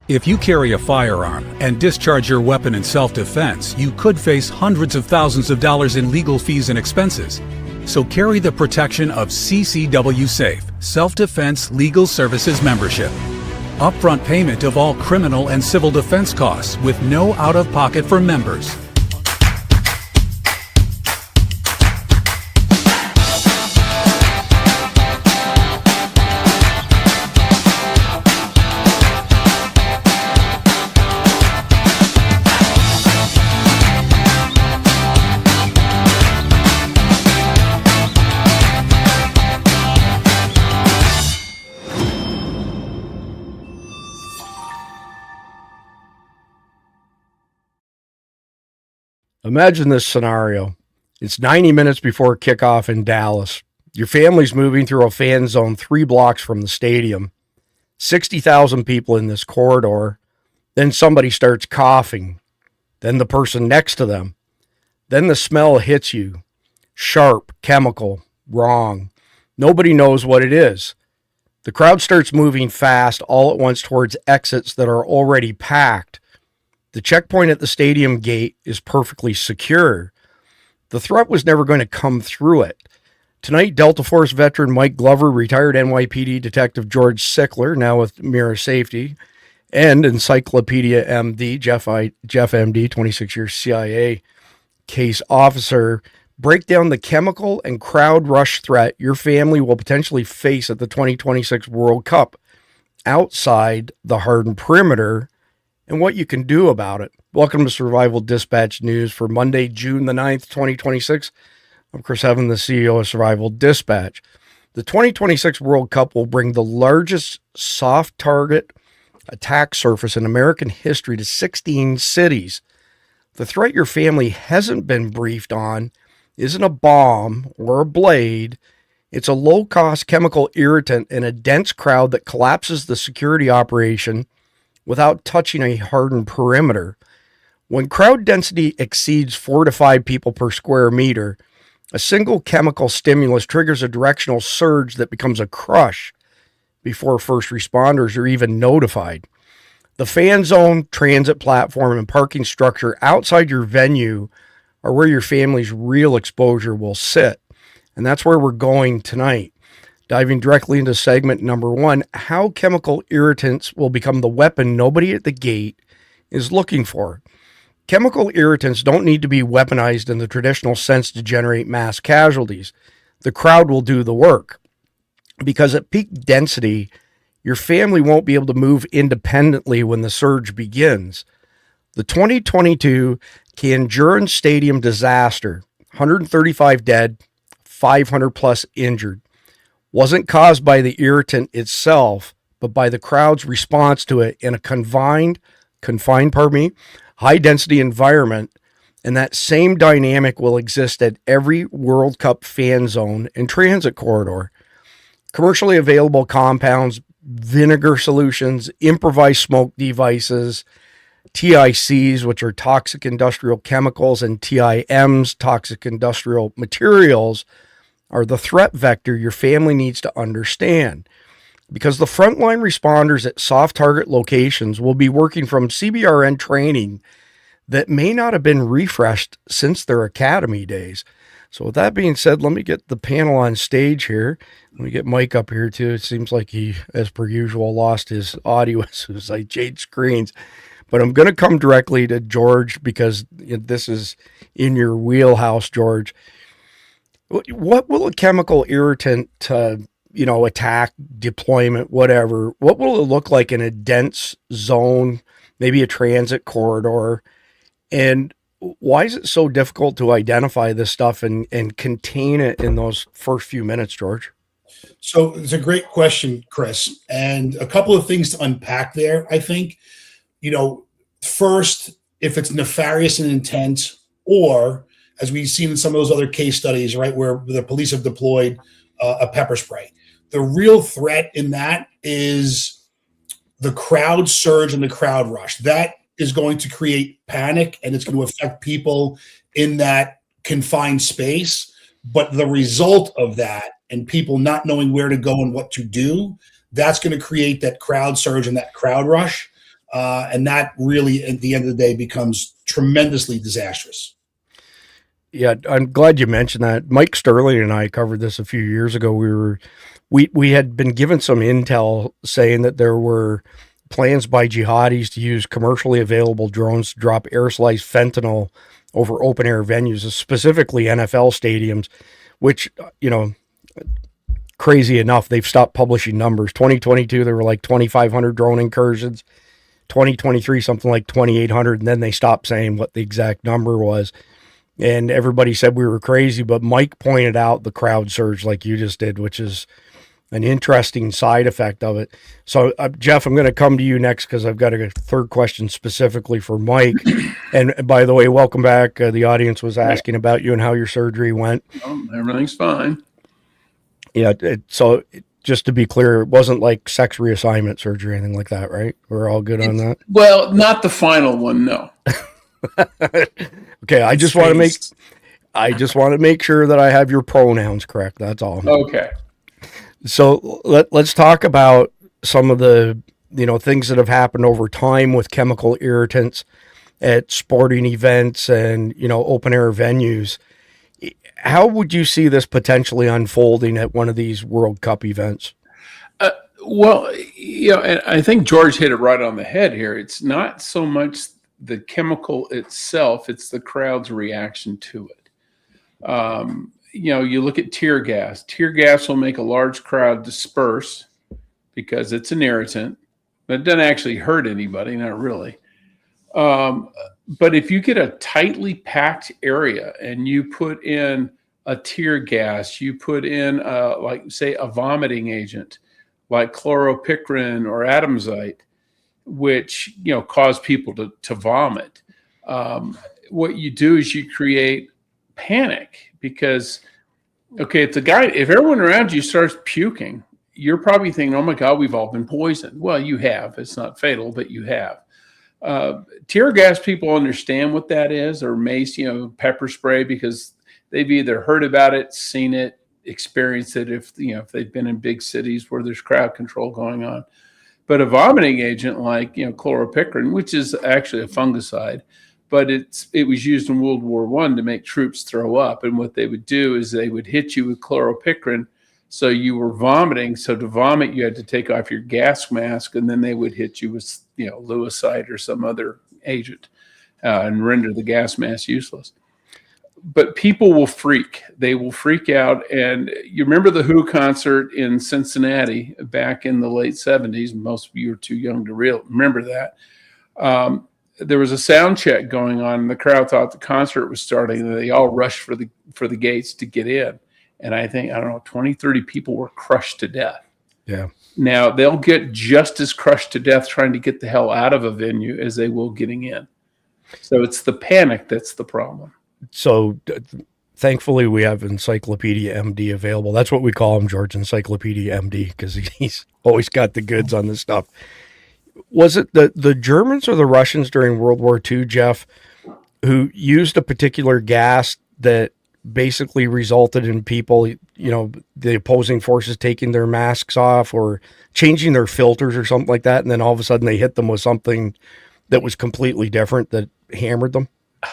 If you carry a firearm and discharge your weapon in self-defense, you could face hundreds of thousands of dollars in legal fees and expenses. So carry the protection of CCW Safe, Self-Defense Legal Services membership. Upfront payment of all criminal and civil defense costs with no out-of-pocket for members. Imagine this scenario. It's 90 minutes before kickoff in Dallas. Your family's moving through a fan zone 3 blocks from the stadium. 60,000 people in this corridor. Then somebody starts coughing. Then the person next to them. Then the smell hits you. Sharp, chemical, wrong. Nobody knows what it is. The crowd starts moving fast all at once towards exits that are already packed. The checkpoint at the stadium gate is perfectly secure. The threat was never going to come through it. Tonight, Delta Force veteran Mike Glover, retired NYPD detective George Sichler, now with MIRA Safety, and Encyclopedia MD, Jeff MD, 26-year CIA case officer, break down the chemical and crowd rush threat your family will potentially face at the 2026 World Cup outside the hardened perimeter and what you can do about it. Welcome to Survival Dispatch News for Monday, June the 9th, 2026. I'm Chris Evan, the CEO of Survival Dispatch. The 2026 World Cup will bring the largest soft target attack surface in American history to 16 cities. The threat your family hasn't been briefed on isn't a bomb or a blade. It's a low-cost chemical irritant in a dense crowd that collapses the security operation without touching a hardened perimeter. When crowd density exceeds 4 to 5 people per square meter, a single chemical stimulus triggers a directional surge that becomes a crush before first responders are even notified. The fan zone, transit platform, and parking structure outside your venue are where your family's real exposure will sit. And that's where we're going tonight. Diving directly into segment number 1, how chemical irritants will become the weapon nobody at the gate is looking for. Chemical irritants don't need to be weaponized in the traditional sense to generate mass casualties. The crowd will do the work. Because at peak density, your family won't be able to move independently when the surge begins. The 2022 Kanjuran Stadium disaster, 135 dead, 500 plus injured, wasn't caused by the irritant itself, but by the crowd's response to it in a confined, high-density environment, and that same dynamic will exist at every World Cup fan zone and transit corridor. Commercially available compounds, vinegar solutions, improvised smoke devices, TICs, which are toxic industrial chemicals, and TIMs, toxic industrial materials, are the threat vector your family needs to understand, because the frontline responders at soft target locations will be working from CBRN training that may not have been refreshed since their academy days. So with that being said, let me get the panel on stage here. Let me get Mike up here too. It seems like he, as per usual, lost his audio as soon as I changed screens. But I'm going to come directly to George because this is in your wheelhouse, George. What will a chemical irritant, attack, deployment, whatever, what will it look like in a dense zone, maybe a transit corridor? And why is it so difficult to identify this stuff and contain it in those first few minutes, George? So it's a great question, Chris. And a couple of things to unpack there, I think. First, if it's nefarious in intent, or as we've seen in some of those other case studies, right, where the police have deployed a pepper spray. The real threat in that is the crowd surge and the crowd rush. That is going to create panic, and it's going to affect people in that confined space. But the result of that, and people not knowing where to go and what to do, that's going to create that crowd surge and that crowd rush. And that really, at the end of the day, becomes tremendously disastrous. Yeah, I'm glad you mentioned that. Mike Sterling and I covered this a few years ago. We had been given some intel saying that there were plans by jihadis to use commercially available drones to drop aerosolized fentanyl over open air venues, specifically NFL stadiums, which, crazy enough, they've stopped publishing numbers. 2022, there were like 2,500 drone incursions. 2023, something like 2,800. And then they stopped saying what the exact number was. And everybody said we were crazy, but Mike pointed out the crowd surge like you just did, which is an interesting side effect of it. So, Jeff, I'm going to come to you next because I've got a third question specifically for Mike. And by the way, welcome back. The audience was asking about you and how your surgery went. Everything's fine. Yeah. So just to be clear, it wasn't like sex reassignment surgery or anything like that, right? We're all good on that? Well, not the final one, no. Okay, I just want to make sure that I have your pronouns correct. That's all. Okay. So let's talk about some of the things that have happened over time with chemical irritants at sporting events and open air venues. How would you see this potentially unfolding at one of these World Cup events? Well, and I think George hit it right on the head here. It's not so much the chemical itself, it's the crowd's reaction to it. You look at tear gas. Tear gas will make a large crowd disperse because it's an irritant, but it doesn't actually hurt anybody, not really. But if you get a tightly packed area and you put in a tear gas, you put in, like, say, a vomiting agent like chloropicrin or Adamsite, which cause people to vomit. What you do is you create panic because, if everyone around you starts puking, you're probably thinking, "Oh my God, we've all been poisoned." Well, you have. It's not fatal, but you have. Tear gas people understand what that is, or mace, pepper spray, because they've either heard about it, seen it, experienced it. If they've been in big cities where there's crowd control going on. But a vomiting agent like chloropicrin, which is actually a fungicide, but it was used in World War I to make troops throw up. And what they would do is they would hit you with chloropicrin, so you were vomiting. So to vomit, you had to take off your gas mask, and then they would hit you with Lewisite or some other agent and render the gas mask useless. But people will freak. They will freak out. And you remember the Who concert in Cincinnati back in the late 70s. Most of you are too young to remember that. There was a sound check going on, and the crowd thought the concert was starting, and they all rushed for the gates to get in. And I think, 20, 30 people were crushed to death. Yeah. Now, they'll get just as crushed to death trying to get the hell out of a venue as they will getting in. So it's the panic that's the problem. So thankfully we have Encyclopedia MD available. That's what we call him, George, Encyclopedia MD, because he's always got the goods on this stuff. Was it the Germans or the Russians during World War II, Jeff, who used a particular gas that basically resulted in people, the opposing forces taking their masks off or changing their filters or something like that, and then all of a sudden they hit them with something that was completely different that hammered them?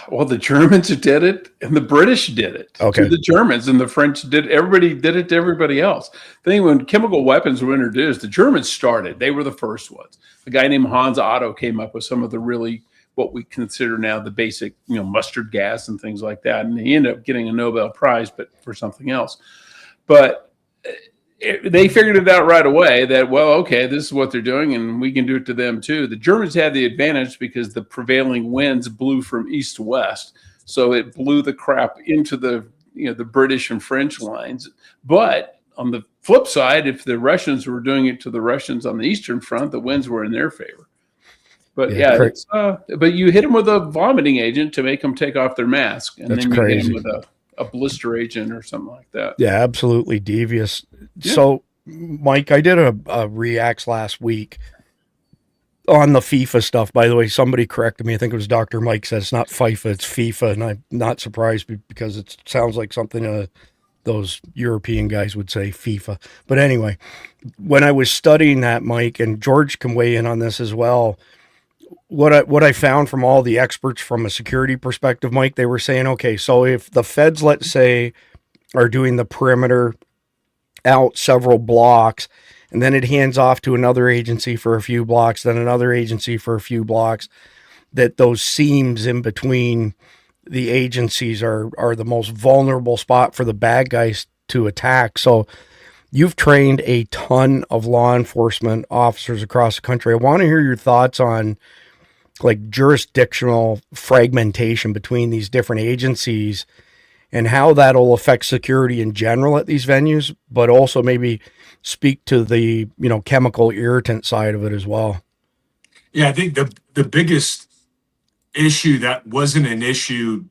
Well, the Germans did it, and the British did it to the Germans, and the French did. Everybody did it to everybody else. The thing, when chemical weapons were introduced, the Germans started. They were the first ones. A guy named Hans Otto came up with some of the really, what we consider now the basic, mustard gas and things like that. And he ended up getting a Nobel Prize, but for something else. But they figured it out right away that, this is what they're doing, and we can do it to them too. The Germans had the advantage because the prevailing winds blew from east to west, so it blew the crap into the British and French lines. But on the flip side, if the Russians were doing it to the Russians on the Eastern Front, the winds were in their favor. But but you hit them with a vomiting agent to make them take off their mask, and then you hit them with a blister agent or something like that. Yeah, absolutely devious. Yeah. So, Mike, I did a Reacts last week on the FIFA stuff. By the way, somebody corrected me. I think it was Dr. Mike said it's not FIFA, it's FIFA, and I'm not surprised because it sounds like something those European guys would say, FIFA. But anyway, when I was studying that, Mike, and George can weigh in on this as well, what I found from all the experts from a security perspective, Mike, they were saying, okay, so if the feds, let's say, are doing the perimeter out several blocks, and then it hands off to another agency for a few blocks, then another agency for a few blocks, that those seams in between the agencies are the most vulnerable spot for the bad guys to attack. So you've trained a ton of law enforcement officers across the country. I want to hear your thoughts on like jurisdictional fragmentation between these different agencies and how that'll affect security in general at these venues, but also maybe speak to the, chemical irritant side of it as well. Yeah, I think the biggest issue that wasn't an issue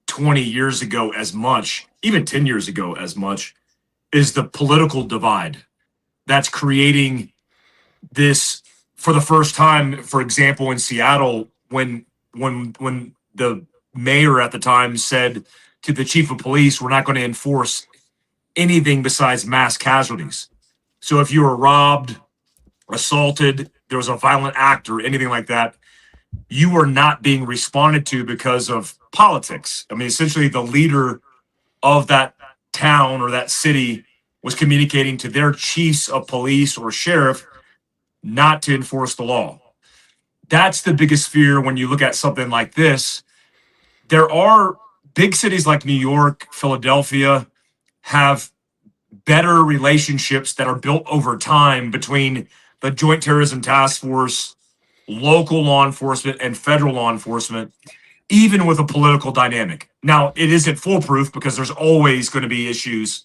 20 years ago as much, even 10 years ago as much, is the political divide that's creating this for the first time. For example, in Seattle, when the mayor at the time said to the chief of police, we're not going to enforce anything besides mass casualties. So if you were robbed, assaulted, there was a violent act or anything like that, you were not being responded to because of politics. I mean, essentially the leader of that town or that city was communicating to their chiefs of police or sheriff not to enforce the law. That's the biggest fear when you look at something like this. There are big cities like New York, Philadelphia have better relationships that are built over time between the Joint Terrorism Task Force, local law enforcement, and federal law enforcement, even with a political dynamic. Now, it isn't foolproof because there's always going to be issues.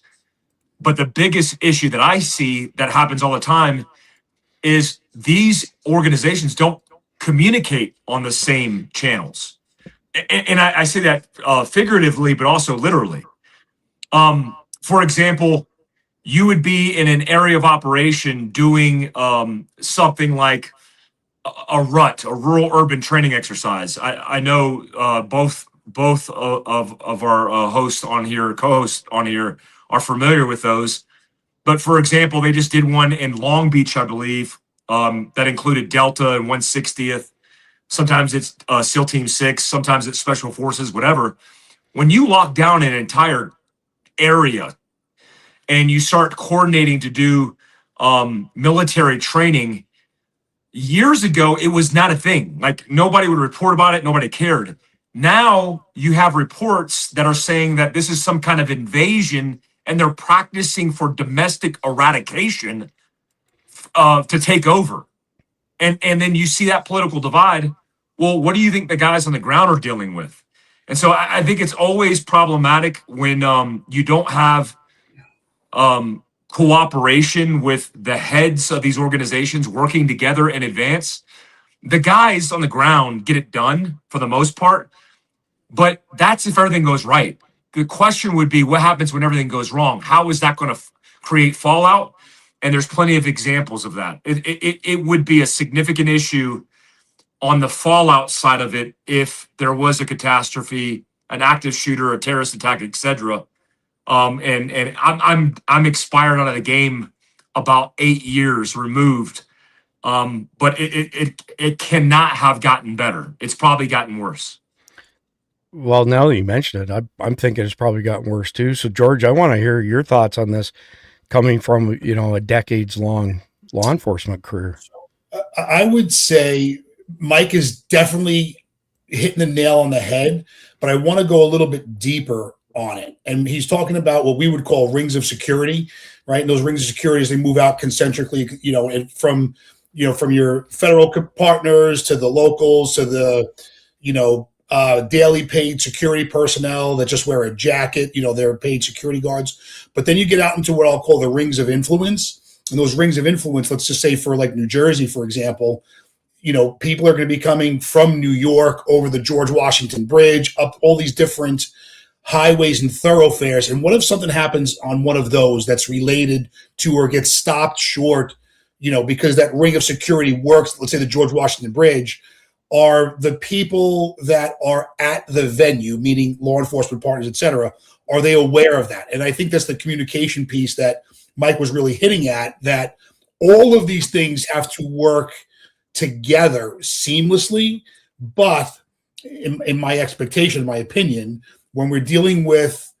But the biggest issue that I see that happens all the time is these organizations don't communicate on the same channels. And I say that figuratively, but also literally. For example, you would be in an area of operation doing something like a RUT, a rural urban training exercise. I know both of our hosts on here, co-hosts on here, are familiar with those. But for example, they just did one in Long Beach, I believe, that included Delta and 160th. Sometimes it's SEAL Team 6, sometimes it's Special Forces, whatever. When you lock down an entire area and you start coordinating to do military training, years ago, it was not a thing. Like nobody would report about it. Nobody cared. Now you have reports that are saying that this is some kind of invasion and they're practicing for domestic eradication to take over. And then you see that political divide. Well, what do you think the guys on the ground are dealing with? And so I think it's always problematic when you don't have cooperation with the heads of these organizations working together in advance. The guys on the ground get it done for the most part, but that's if everything goes right. The question would be, what happens when everything goes wrong? How is that going to create fallout? And there's plenty of examples of that. It would be a significant issue on the fallout side of it if there was a catastrophe, an active shooter, a terrorist attack, etc. And I'm expired out of the game about 8 years removed. But it cannot have gotten better. It's probably gotten worse. Well, now that you mention it, I'm thinking it's probably gotten worse too. So George, I want to hear your thoughts on this coming from, a decades long law enforcement career. I would say Mike is definitely hitting the nail on the head, but I want to go a little bit deeper on it. And he's talking about what we would call rings of security, right? And those rings of security, as they move out concentrically, and from your federal partners to the locals to the, daily paid security personnel that just wear a jacket, they're paid security guards. But then you get out into what I'll call the rings of influence. And those rings of influence, let's just say for like New Jersey, for example, people are going to be coming from New York over the George Washington Bridge, up all these different highways and thoroughfares. And what if something happens on one of those that's related to or gets stopped short, because that ring of security works, let's say the George Washington Bridge, are the people that are at the venue, meaning law enforcement partners, et cetera, are they aware of that? And I think that's the communication piece that Mike was really hitting at, that all of these things have to work together seamlessly. But in my expectation, my opinion, when we're dealing with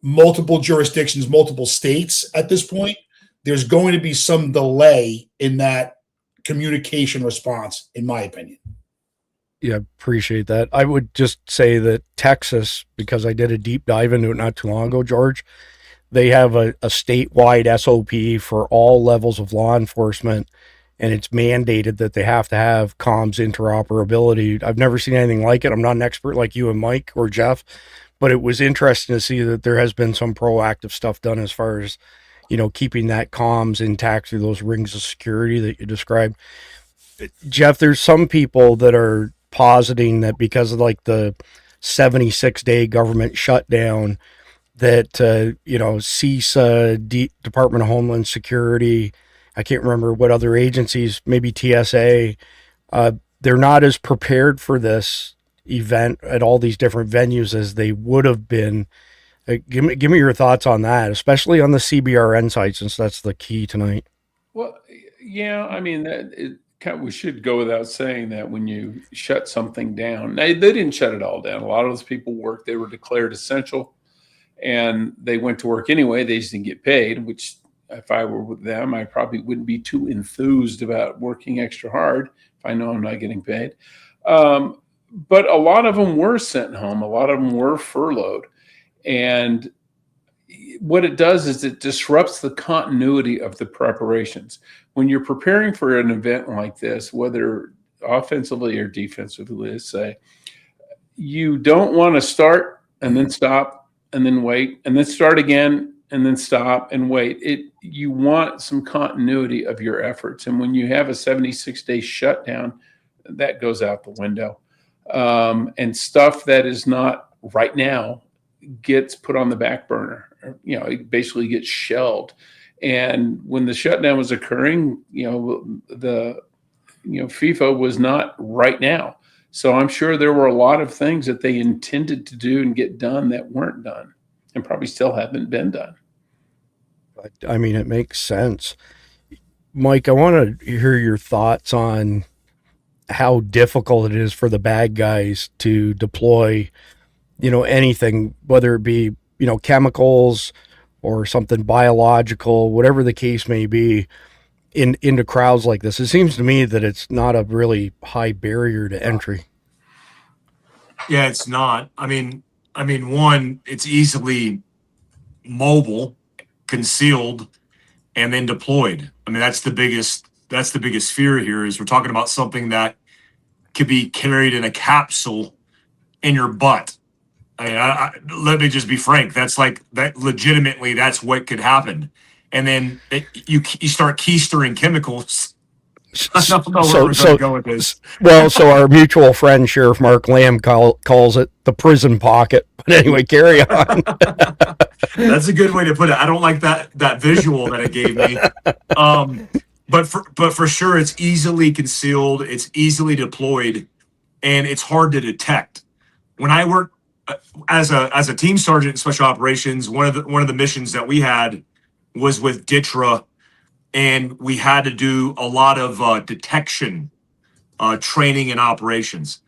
multiple jurisdictions, multiple states at this point, there's going to be some delay in that communication response, in my opinion. Yeah, appreciate that. I would just say that Texas, because I did a deep dive into it not too long ago, George, they have a statewide SOP for all levels of law enforcement, and it's mandated that they have to have comms interoperability. I've never seen anything like it. I'm not an expert like you and Mike or Jeff, but it was interesting to see that there has been some proactive stuff done as far as, keeping that comms intact through those rings of security that you described. Jeff, there's some people that are positing that because of like the 76-day government shutdown, that CISA, Department of Homeland Security, I can't remember what other agencies, maybe TSA, they're not as prepared for this event at all these different venues as they would have been. Give me your thoughts on that, especially on the CBRN side, since that's the key tonight. Well, yeah, I mean, we should go without saying that when you shut something down, they didn't shut it all down. A lot of those people worked, they were declared essential, and they went to work anyway. They just didn't get paid, which if I were with them, I probably wouldn't be too enthused about working extra hard if I know I'm not getting paid. But a lot of them were sent home. A lot of them were furloughed. And what it does is it disrupts the continuity of the preparations. When you're preparing for an event like this, whether offensively or defensively, let's say, you don't want to start and then stop and then wait and then start again and then stop and wait. You want some continuity of your efforts. And when you have a 76-day shutdown, that goes out the window. And stuff that is not right now gets put on the back burner. It basically gets shelved. And when the shutdown was occurring, FIFA was not right now. So I'm sure there were a lot of things that they intended to do and get done that weren't done and probably still haven't been done. I mean, it makes sense. Mike, I want to hear your thoughts on how difficult it is for the bad guys to deploy, anything, whether it be, chemicals or something biological, whatever the case may be, into crowds like this. It seems to me that it's not a really high barrier to entry. Yeah, it's not. I mean, one, it's easily mobile, concealed, and then deployed. I mean, that's the biggest fear here is we're talking about something that could be carried in a capsule in your butt. Let me just be frank. That's like that. Legitimately, that's what could happen. And then you start keystering chemicals. I don't know where we're going to go with this. Well, so our mutual friend Sheriff Mark Lamb calls it the prison pocket. But anyway, carry on. That's a good way to put it. I don't like that visual that it gave me. But for sure, it's easily concealed. It's easily deployed, and it's hard to detect. When I worked as a team sergeant in special operations, one of the missions that we had was with DITRA, and we had to do a lot of detection training and operations.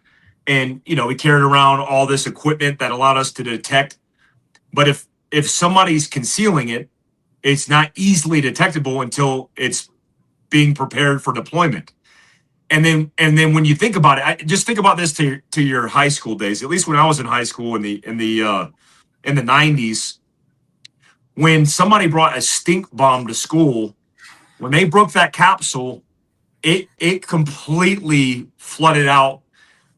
And we carried around all this equipment that allowed us to detect. But if somebody's concealing it, it's not easily detectable until it's being prepared for deployment. And then when you think about it, just think about this to your high school days. At least when I was in high school in the 90s, when somebody brought a stink bomb to school, when they broke that capsule, it completely flooded out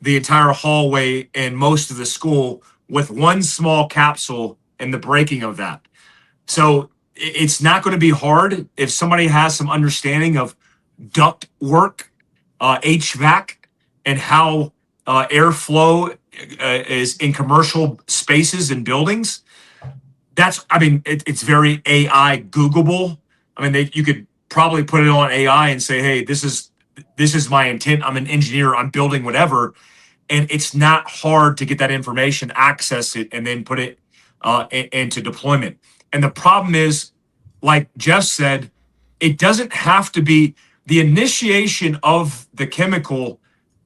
the entire hallway and most of the school with one small capsule and the breaking of that. So it's not going to be hard if somebody has some understanding of duct work, HVAC, and how airflow is in commercial spaces and buildings. It's very AI Googleable. You could probably put it on AI and say, hey, this is my intent. I'm an engineer. I'm building whatever. And it's not hard to get that information, access it, and then put it into deployment. And the problem is, like Jeff said, it doesn't have to be the initiation of the chemical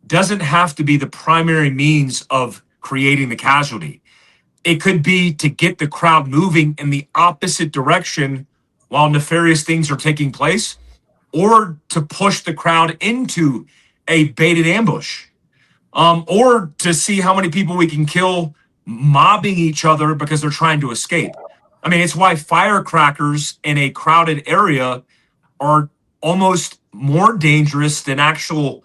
doesn't have to be the primary means of creating the casualty. It could be to get the crowd moving in the opposite direction while nefarious things are taking place, or to push the crowd into a baited ambush, or to see how many people we can kill mobbing each other because they're trying to escape. I mean, it's why firecrackers in a crowded area are almost more dangerous than actual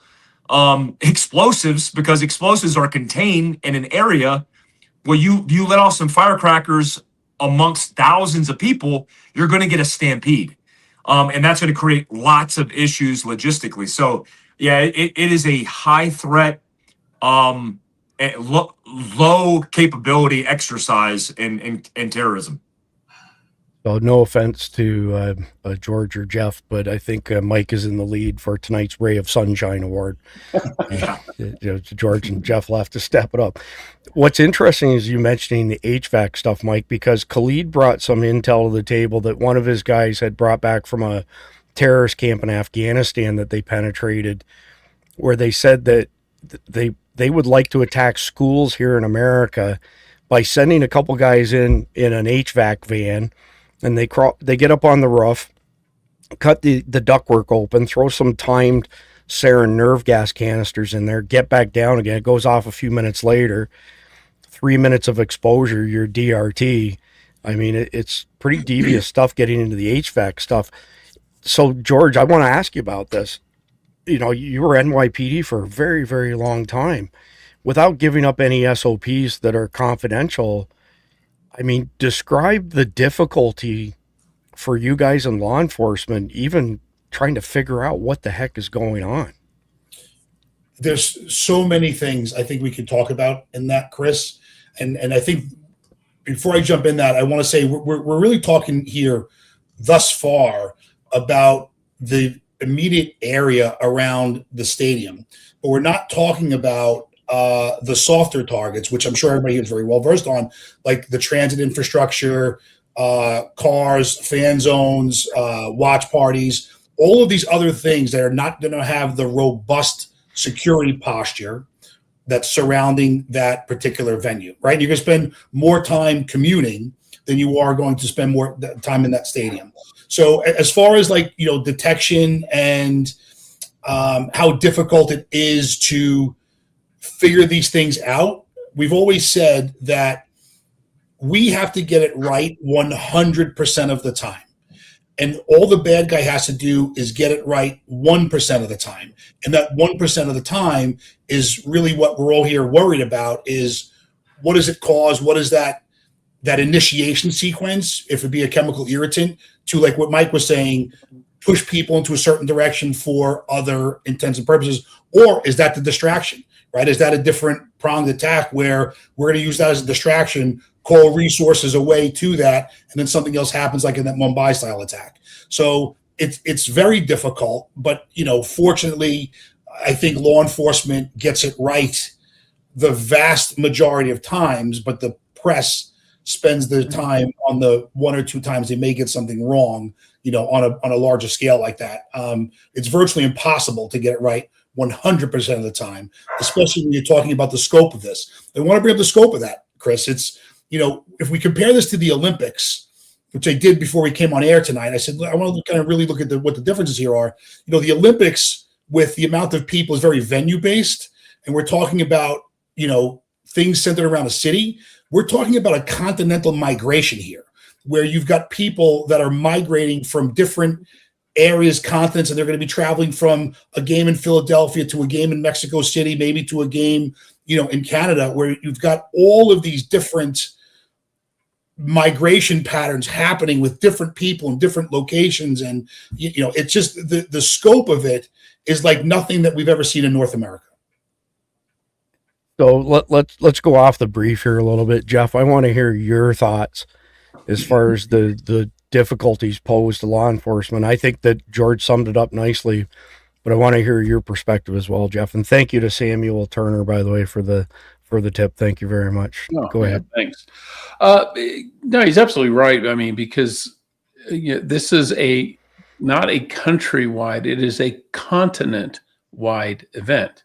explosives, because explosives are contained in an area. Well, you let off some firecrackers amongst thousands of people, you're going to get a stampede. And that's going to create lots of issues logistically. So, yeah, it is a high threat, low capability exercise in terrorism. So no offense to George or Jeff, but I think Mike is in the lead for tonight's Ray of Sunshine Award. George and Jeff will have to step it up. What's interesting is you mentioning the HVAC stuff, Mike, because Khalid brought some intel to the table that one of his guys had brought back from a terrorist camp in Afghanistan that they penetrated, where they said that they would like to attack schools here in America by sending a couple guys in an HVAC van. And they get up on the roof, cut the ductwork open, throw some timed sarin nerve gas canisters in there, get back down again. It goes off a few minutes later. 3 minutes of exposure, your DRT. I mean, it's pretty devious stuff getting into the HVAC stuff. So, George, I want to ask you about this. You know, you were NYPD for a very, very long time. Without giving up any SOPs that are confidential, I mean, describe the difficulty for you guys in law enforcement, even trying to figure out what the heck is going on. There's so many things I think we could talk about in that, Chris. And I think before I jump in that, I want to say we're really talking here thus far about the immediate area around the stadium, but we're not talking about the softer targets, which I'm sure everybody is very well versed on, like the transit infrastructure, cars, fan zones, watch parties, all of these other things that are not going to have the robust security posture that's surrounding that particular venue, right? You're going to spend more time commuting than you are going to spend more time in that stadium. So as far as detection and how difficult it is to figure these things out, we've always said that we have to get it right 100% of the time. And all the bad guy has to do is get it right 1% of the time. And that 1% of the time is really what we're all here worried about, is what does it cause? What is that initiation sequence, if it be a chemical irritant, to, like what Mike was saying, push people into a certain direction for other intents and purposes? Or is that the distraction, right? Is that a different pronged attack where we're going to use that as a distraction, call resources away to that, and then something else happens, like in that Mumbai style attack? So it's very difficult, but fortunately, I think law enforcement gets it right the vast majority of times, but the press spends their time on the one or two times they may get something wrong, on a larger scale like that. It's virtually impossible to get it right 100% of the time, especially when you're talking about the scope of this. I want to bring up the scope of that, Chris. It's, if we compare this to the Olympics, which I did before we came on air tonight, I said, I want to kind of really look at what the differences here are. The Olympics, with the amount of people, is very venue based. And we're talking about, things centered around a city. We're talking about a continental migration here, where you've got people that are migrating from different areas, continents, and they're going to be traveling from a game in Philadelphia to a game in Mexico City, maybe to a game, in Canada, where you've got all of these different migration patterns happening with different people in different locations. And, it's just the scope of it is like nothing that we've ever seen in North America. So let's go off the brief here a little bit, Jeff. I want to hear your thoughts as far as the difficulties posed to law enforcement. I think that George summed it up nicely, but I want to hear your perspective as well, Jeff. And thank you to Samuel Turner, by the way, for the tip. Thank you very much. Go ahead. Thanks. No, he's absolutely right. I mean, because this is not a countrywide, it is a continent-wide event.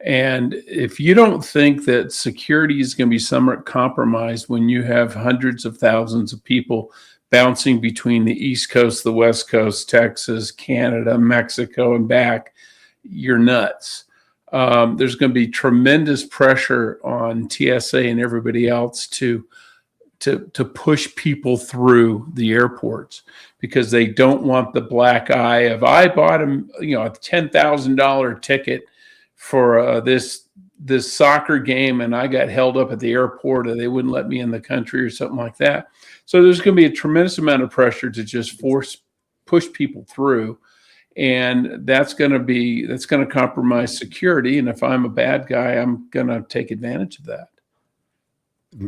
And if you don't think that security is going to be somewhat compromised when you have hundreds of thousands of people bouncing between the East Coast, the West Coast, Texas, Canada, Mexico, and back, you're nuts. There's going to be tremendous pressure on TSA and everybody else to push people through the airports, because they don't want the black eye of, I bought a $10,000 ticket for this soccer game and I got held up at the airport or they wouldn't let me in the country or something like that. So there's going to be a tremendous amount of pressure to just push people through. And that's going to compromise security. And if I'm a bad guy, I'm going to take advantage of that.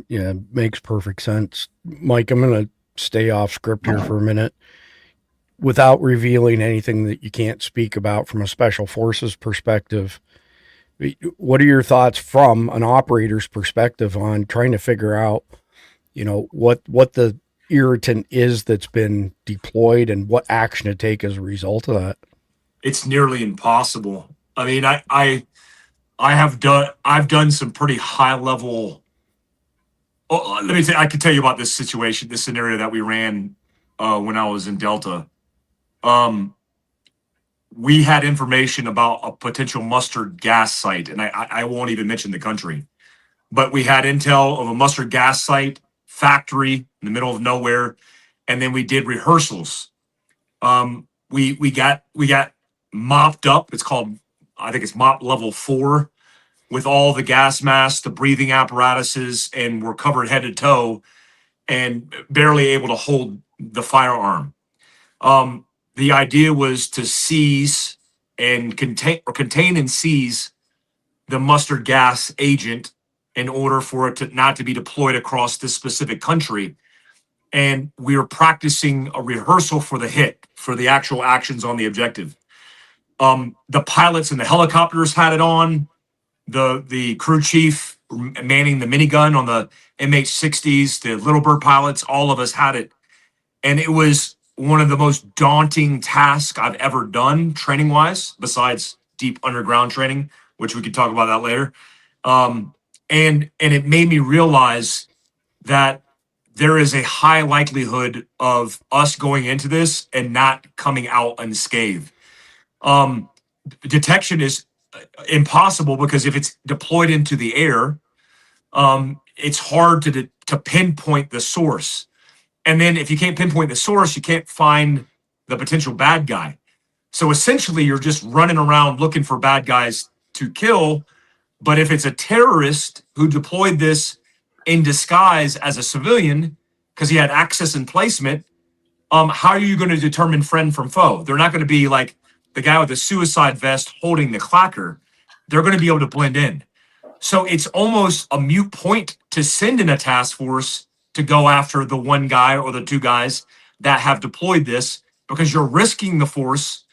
Yeah, makes perfect sense. Mike, I'm going to stay off script here for a minute. Without revealing anything that you can't speak about from a special forces perspective, what are your thoughts from an operator's perspective on trying to figure out, what the irritant is that's been deployed and what action to take as a result of that? It's nearly impossible. I mean, I've done some pretty high level. Oh, let me say, I can tell you about this situation, this scenario that we ran when I was in Delta. We had information about a potential mustard gas site, and I won't even mention the country, but we had intel of a mustard gas site factory in the middle of nowhere, and then we did rehearsals. We got mopped up. It's called, I think it's mop level 4, with all the gas masks, the breathing apparatuses, and we're covered head to toe and barely able to hold the firearm. The idea was to seize and contain and seize the mustard gas agent in order for it not to be deployed across this specific country. And we were practicing a rehearsal for the hit, for the actual actions on the objective. The pilots and the helicopters had it on. The crew chief manning the minigun on the MH-60s, the Little Bird pilots, all of us had it. And it was one of the most daunting tasks I've ever done training-wise, besides deep underground training, which we could talk about that later. And it made me realize that there is a high likelihood of us going into this and not coming out unscathed. Detection is impossible because if it's deployed into the air, it's hard to pinpoint the source. And then if you can't pinpoint the source, you can't find the potential bad guy. So essentially, you're just running around looking for bad guys to kill. But if it's a terrorist who deployed this in disguise as a civilian because he had access and placement, how are you going to determine friend from foe? They're not going to be like the guy with the suicide vest holding the clacker. They're going to be able to blend in. So it's almost a moot point to send in a task force to go after the one guy or the two guys that have deployed this, because you're risking the force.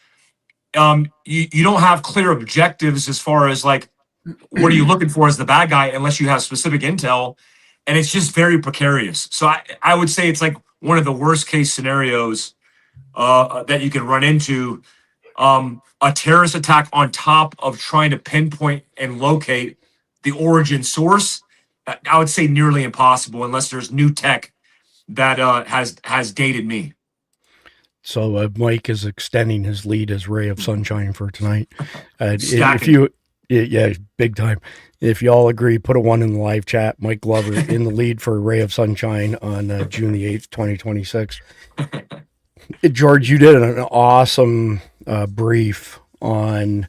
You don't have clear objectives as far as like, what are you looking for as the bad guy unless you have specific intel, and it's just very precarious. So I would say it's like one of the worst case scenarios that you can run into. A terrorist attack on top of trying to pinpoint and locate the origin source, I would say nearly impossible unless there's new tech that has dated me. So Mike is extending his lead as ray of sunshine for tonight. Yeah, big time. If you all agree, put a 1 in the live chat. Mike Glover in the lead for Ray of Sunshine on June the 8th, 2026. George, you did an awesome brief on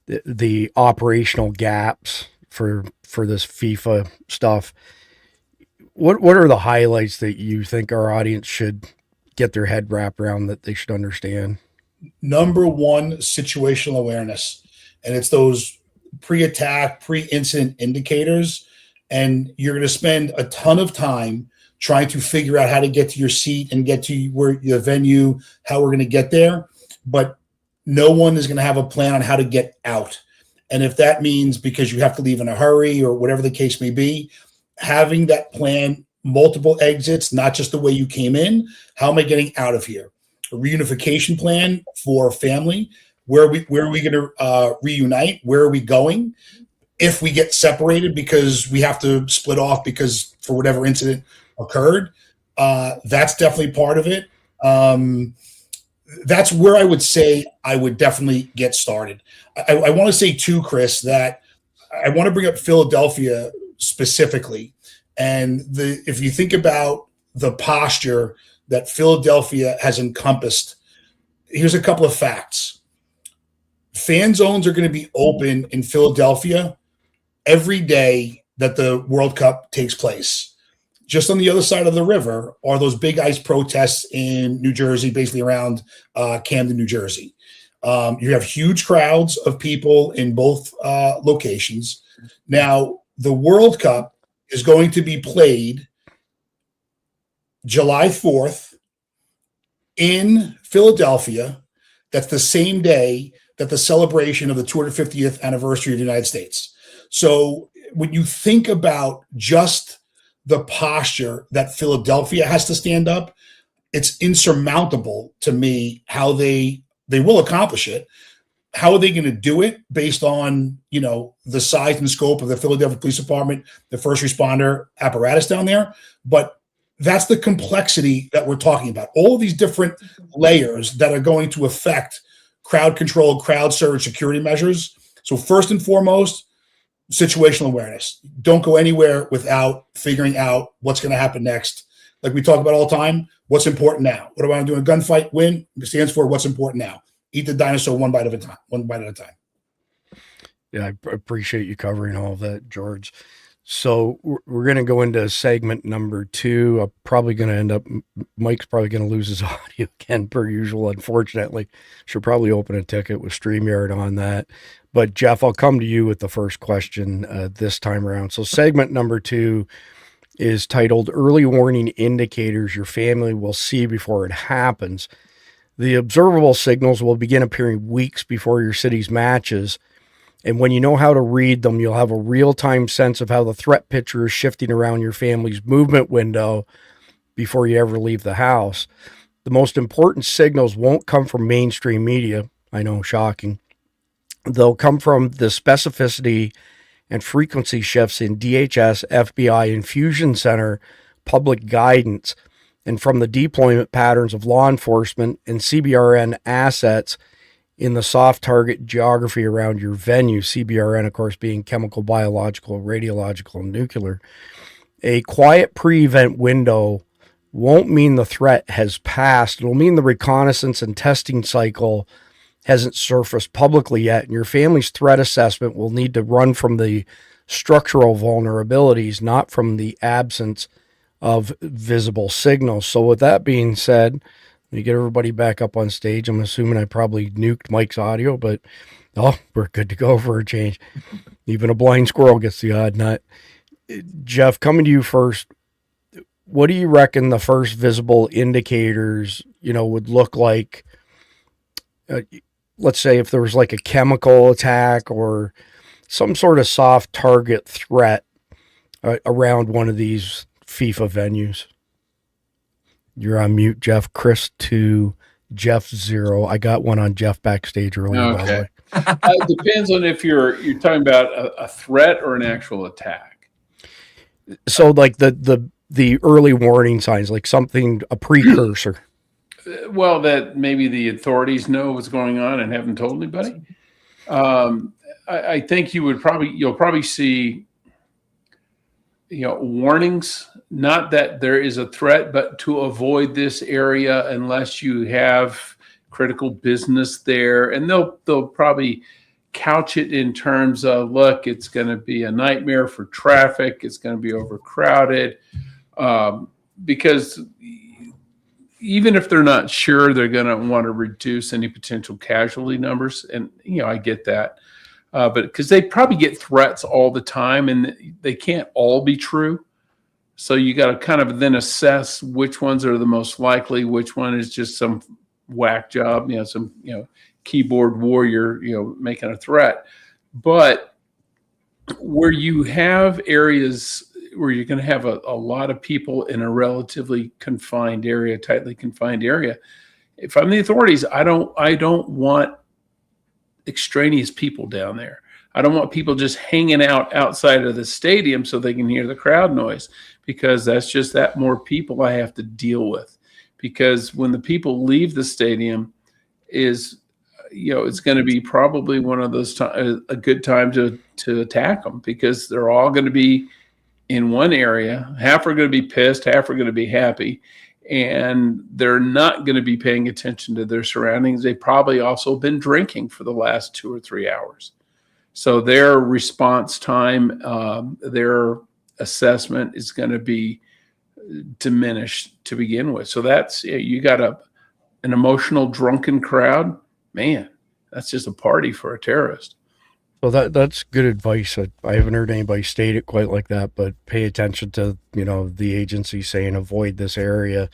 the operational gaps for this FIFA stuff. What are the highlights that you think our audience should get their head wrapped around, that they should understand? Number one, situational awareness. And it's those pre-attack, pre-incident indicators. And you're going to spend a ton of time trying to figure out how to get to your seat and get to where the venue, how we're going to get there. But no one is going to have a plan on how to get out. And if that means because you have to leave in a hurry or whatever the case may be, having that plan, multiple exits, not just the way you came in, how am I getting out of here, reunification plan for family. Where are we going to reunite? Where are we going? If we get separated because we have to split off because for whatever incident occurred, that's definitely part of it. That's where I would say I would definitely get started. I want to say too, Chris, that I want to bring up Philadelphia specifically. And if you think about the posture that Philadelphia has encompassed, here's a couple of facts. Fan zones are going to be open in Philadelphia every day that the World Cup takes place. Just on the other side of the river are those big ice protests in New Jersey, basically around Camden, New Jersey. You have huge crowds of people in both locations. Now, the World Cup is going to be played July 4th in Philadelphia. That's the same day that the celebration of the 250th anniversary of the United States. So when you think about just the posture that Philadelphia has to stand up, it's insurmountable to me how they will accomplish it. How are they going to do it based on, the size and scope of the Philadelphia Police Department, the first responder apparatus down there? But that's the complexity that we're talking about. All of these different layers that are going to affect crowd control, crowd surge, security measures. So first and foremost, situational awareness. Don't go anywhere without figuring out what's going to happen next. Like we talk about all the time, what's important now? What do I want to do in a gunfight? Win. It stands for what's important now. Eat the dinosaur one bite at a time. Yeah, I appreciate you covering all of that, George. So we're going to go into segment number 2. I'm probably going to end up, Mike's probably going to lose his audio again, per usual, unfortunately. Should probably open a ticket with StreamYard on that. But Jeff, I'll come to you with the first question this time around. So segment number 2 is titled Early Warning Indicators Your Family Will See Before It Happens. The observable signals will begin appearing weeks before your city's matches. And when you know how to read them, you'll have a real-time sense of how the threat picture is shifting around your family's movement window before you ever leave the house. The most important signals won't come from mainstream media. I know, shocking. They'll come from the specificity and frequency shifts in DHS, FBI, infusion center, public guidance, and from the deployment patterns of law enforcement and CBRN assets in the soft target geography around your venue, CBRN, of course, being chemical, biological, radiological, and nuclear. A quiet pre-event window won't mean the threat has passed. It'll mean the reconnaissance and testing cycle hasn't surfaced publicly yet, and your family's threat assessment will need to run from the structural vulnerabilities, not from the absence of visible signals. So with that being said, you get everybody back up on stage. I'm assuming I probably nuked Mike's audio, but we're good to go for a change. Even a blind squirrel gets the odd nut. Jeff, coming to you first, what do you reckon the first visible indicators, would look like? Let's say if there was like a chemical attack or some sort of soft target threat around one of these FIFA venues. You're on mute, Jeff. Chris 2, Jeff 0. I got one on Jeff backstage earlier, by the way. It depends on if you're talking about a threat or an actual attack. So like the early warning signs, like something, a precursor. Well, that maybe the authorities know what's going on and haven't told anybody. I think you'll probably see, warnings, not that there is a threat, but to avoid this area unless you have critical business there. And they'll probably couch it in terms of, look, it's going to be a nightmare for traffic. It's going to be overcrowded, because even if they're not sure, they're going to want to reduce any potential casualty numbers. And, I get that. But because they probably get threats all the time and they can't all be true. So you got to kind of then assess which ones are the most likely, which one is just some whack job, some, keyboard warrior, making a threat. But where you have areas where you're going to have a lot of people in a relatively confined area, tightly confined area, if I'm the authorities, I don't want extraneous people down there. I don't want people just hanging out outside of the stadium so they can hear the crowd noise, because that's just that more people I have to deal with. Because when the people leave the stadium, is, it's going to be probably one of those a good time to attack them, because they're all going to be in one area. Half are going to be pissed, half are going to be happy, and they're not going to be paying attention to their surroundings. They've probably also been drinking for the last 2 or 3 hours. So their response time, their assessment is going to be diminished to begin with. So that's, you got an emotional, drunken crowd, man, that's just a party for a terrorist. Well, that's good advice. I haven't heard anybody state it quite like that, but pay attention to, the agency saying avoid this area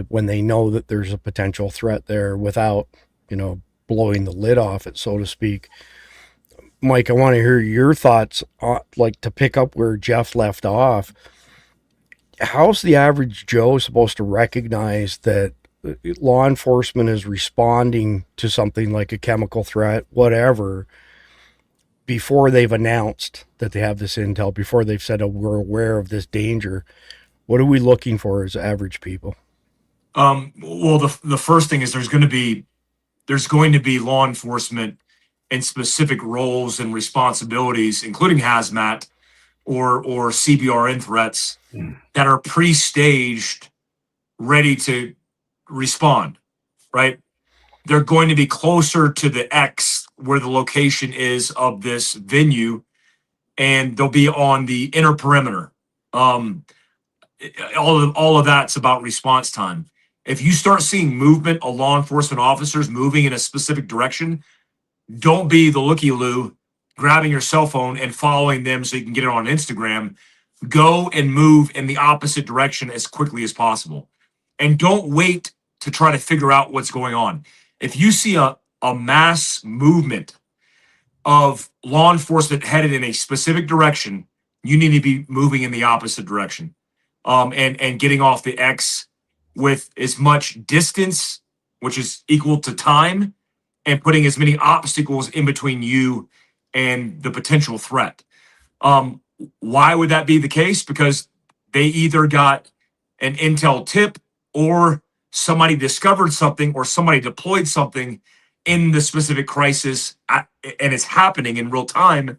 when they know that there's a potential threat there, without, blowing the lid off it, so to speak. Mike, I want to hear your thoughts on, like, to pick up where Jeff left off. How's the average Joe supposed to recognize that law enforcement is responding to something like a chemical threat, whatever, before they've announced that they have this intel, before they've said, oh, we're aware of this danger? What are we looking for as average people? Well, the first thing is there's going to be law enforcement in specific roles and responsibilities, including hazmat or CBRN threats, that are pre-staged, ready to respond, right? They're going to be closer to the X where the location is of this venue, and they'll be on the inner perimeter. All of that's about response time. If you start seeing movement of law enforcement officers moving in a specific direction, don't be the looky-loo grabbing your cell phone and following them so you can get it on Instagram. Go and move in the opposite direction as quickly as possible. And don't wait to try to figure out what's going on. If you see a mass movement of law enforcement headed in a specific direction, you need to be moving in the opposite direction, and getting off the X with as much distance, which is equal to time, and putting as many obstacles in between you and the potential threat. Why would that be the case? Because they either got an intel tip, or somebody discovered something, or somebody deployed something in the specific crisis, and it's happening in real time.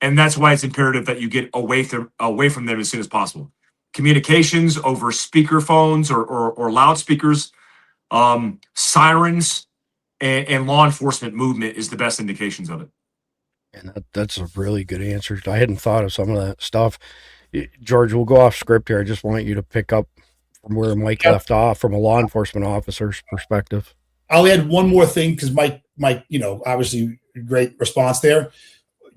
And that's why it's imperative that you get away from them as soon as possible. Communications over speaker phones or loudspeakers, sirens, and law enforcement movement is the best indications of it. And that's a really good answer. I hadn't thought of some of that stuff. George, we'll go off script here. I just want you to pick up from where Mike left off from a law enforcement officer's perspective. I'll add one more thing, because Mike, obviously great response there.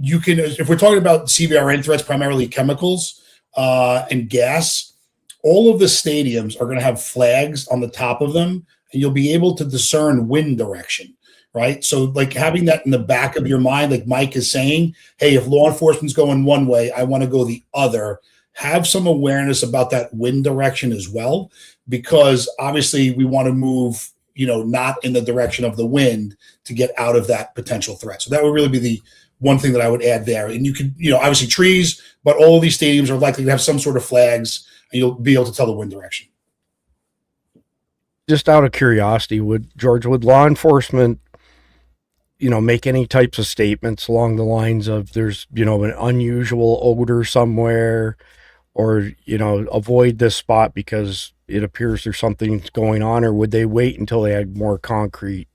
You can, if we're talking about CBRN threats, primarily chemicals and gas, all of the stadiums are going to have flags on the top of them, and you'll be able to discern wind direction, right? So like having that in the back of your mind, like Mike is saying, hey, if law enforcement's going one way, I want to go the other. Have some awareness about that wind direction as well, because obviously we want to move, not in the direction of the wind to get out of that potential threat. So that would really be the one thing that I would add there. And you could, obviously trees, but all of these stadiums are likely to have some sort of flags, and you'll be able to tell the wind direction. Just out of curiosity, would law enforcement, make any types of statements along the lines of there's, an unusual odor somewhere, or, avoid this spot because it appears there's something going on, or would they wait until they had more concrete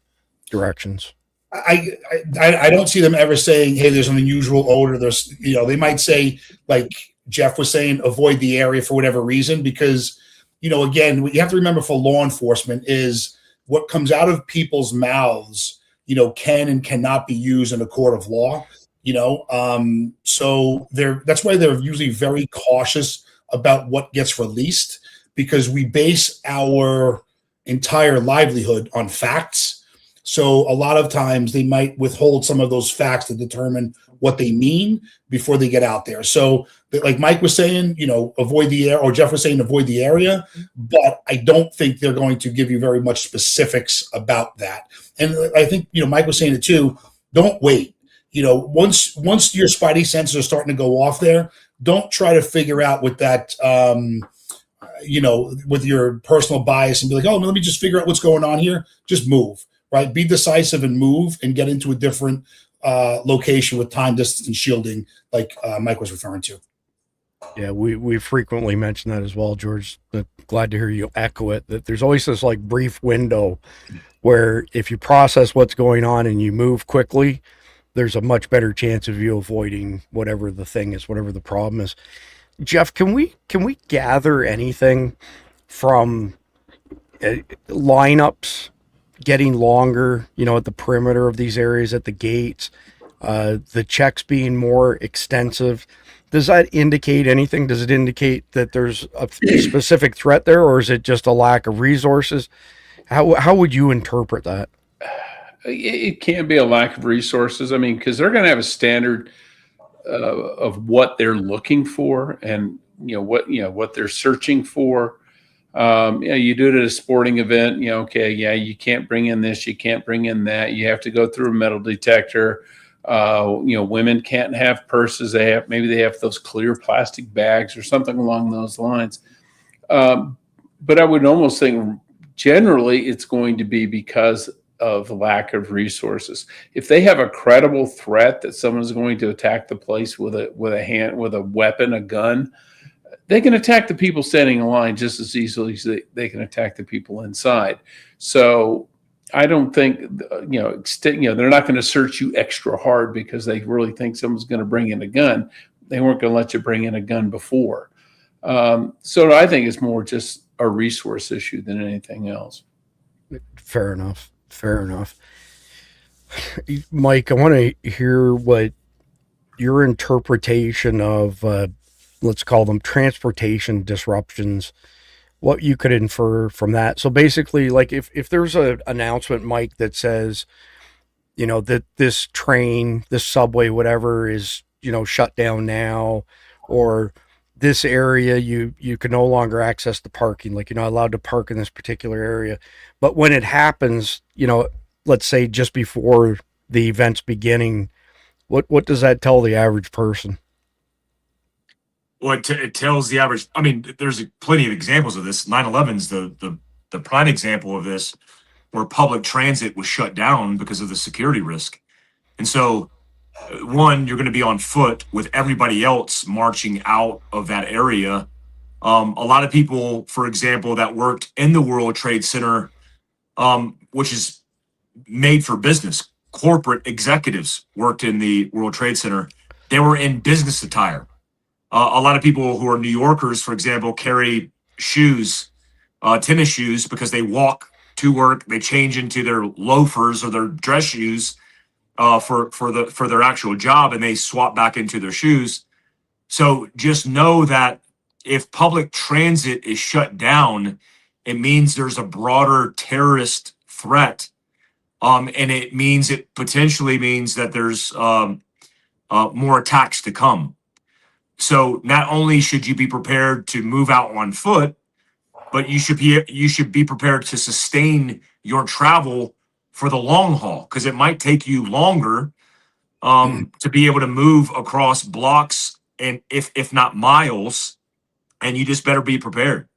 directions? I don't see them ever saying, hey, there's an unusual odor. There's, they might say, like Jeff was saying, avoid the area for whatever reason, because, again, what you have to remember for law enforcement is what comes out of people's mouths, can and cannot be used in a court of law, so that's why they're usually very cautious about what gets released, because we base our entire livelihood on facts. So a lot of times they might withhold some of those facts to determine what they mean before they get out there. So like Mike was saying, avoid the area, or Jeff was saying avoid the area, but I don't think they're going to give you very much specifics about that. And I think, Mike was saying it too, don't wait. Once your spidey senses are starting to go off there, don't try to figure out with that, with your personal bias and be like, oh, let me just figure out what's going on here. Just move, right? Be decisive and move and get into a different location with time, distance, and shielding, like Mike was referring to. Yeah, we frequently mention that as well, George. But glad to hear you echo it, that there's always this like brief window where if you process what's going on and you move quickly, there's a much better chance of you avoiding whatever the thing is, whatever the problem is. Jeff, can we gather anything from lineups getting longer, at the perimeter of these areas, at the gates, the checks being more extensive? Does that indicate anything? Does it indicate that there's a specific threat there, or is it just a lack of resources? How would you interpret that? It can be a lack of resources. I mean, because they're going to have a standard of what they're looking for, and what they're searching for. You do it at a sporting event. You can't bring in this, you can't bring in that. You have to go through a metal detector. Women can't have purses. Maybe they have those clear plastic bags or something along those lines. But I would almost think generally it's going to be because of lack of resources. If they have a credible threat that someone's going to attack the place with a weapon, a gun, they can attack the people standing in line just as easily as they can attack the people inside. So I don't think, they're not going to search you extra hard because they really think someone's going to bring in a gun. They weren't going to let you bring in a gun before. So I think it's more just a resource issue than anything else. Fair enough. Mike, I want to hear what your interpretation of, let's call them transportation disruptions, what you could infer from that. So basically, like if there's an announcement, Mike, that says, that this train, this subway, whatever is, shut down now, or this area, you can no longer access the parking, like you're not allowed to park in this particular area. But when it happens, let's say just before the event's beginning, what does that tell the average person? Well, it tells the average. I mean, there's plenty of examples of this. 9/11's the prime example of this, where public transit was shut down because of the security risk. And so, one, you're going to be on foot with everybody else marching out of that area. A lot of people, for example, that worked in the World Trade Center, which is made for business, corporate executives worked in the World Trade Center. They were in business attire. A lot of people who are New Yorkers, for example, carry shoes, tennis shoes, because they walk to work. They change into their loafers or their dress shoes for their actual job, and they swap back into their shoes. So just know that if public transit is shut down, it means there's a broader terrorist threat, and it potentially means that there's more attacks to come. So not only should you be prepared to move out on foot, but you should be prepared to sustain your travel for the long haul, because it might take you longer to be able to move across blocks and if not miles, and you just better be prepared.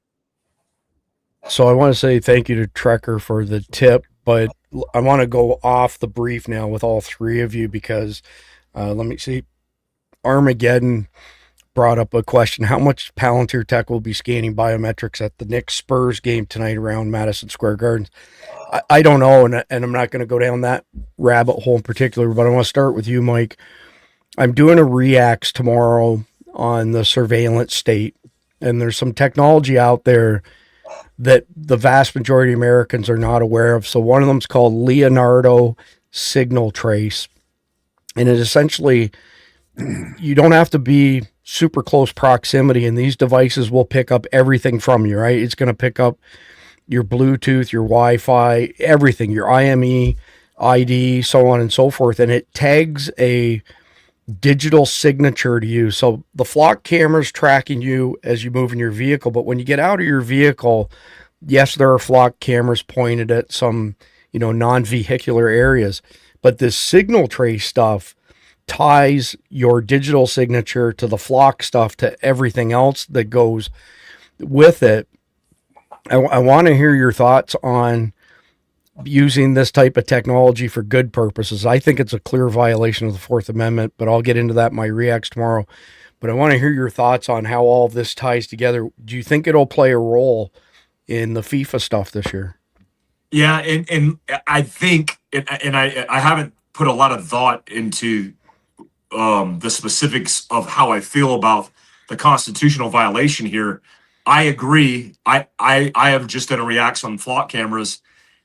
So I want to say thank you to Trekker for the tip, but I want to go off the brief now with all three of you, because let me see. Armageddon brought up a question: how much Palantir Tech will be scanning biometrics at the Knicks Spurs game tonight around Madison Square Garden? I don't know, and I'm not going to go down that rabbit hole in particular, but I want to start with you, Mike. I'm doing a reacts tomorrow on the surveillance state, and there's some technology out there that the vast majority of Americans are not aware of. So one of them is called Leonardo Signal Trace, and it essentially, you don't have to be super close proximity, and these devices will pick up everything from you, right? It's going to pick up your Bluetooth, your Wi-Fi, everything, your IME, ID, so on and so forth. And it tags a digital signature to you. So the flock camera's tracking you as you move in your vehicle, but when you get out of your vehicle, yes, there are flock cameras pointed at some, non-vehicular areas, but this signal trace stuff ties your digital signature to the flock stuff to everything else that goes with it. I want to hear your thoughts on using this type of technology for good purposes. I think it's a clear violation of the Fourth Amendment, but I'll get into that in my reacts tomorrow. But I want to hear your thoughts on how all of this ties together. Do you think it'll play a role in the FIFA stuff this year? Yeah, and I think, and I haven't put a lot of thought into the specifics of how I feel about the constitutional violation here. I agree. I have just done a reaction on flock cameras,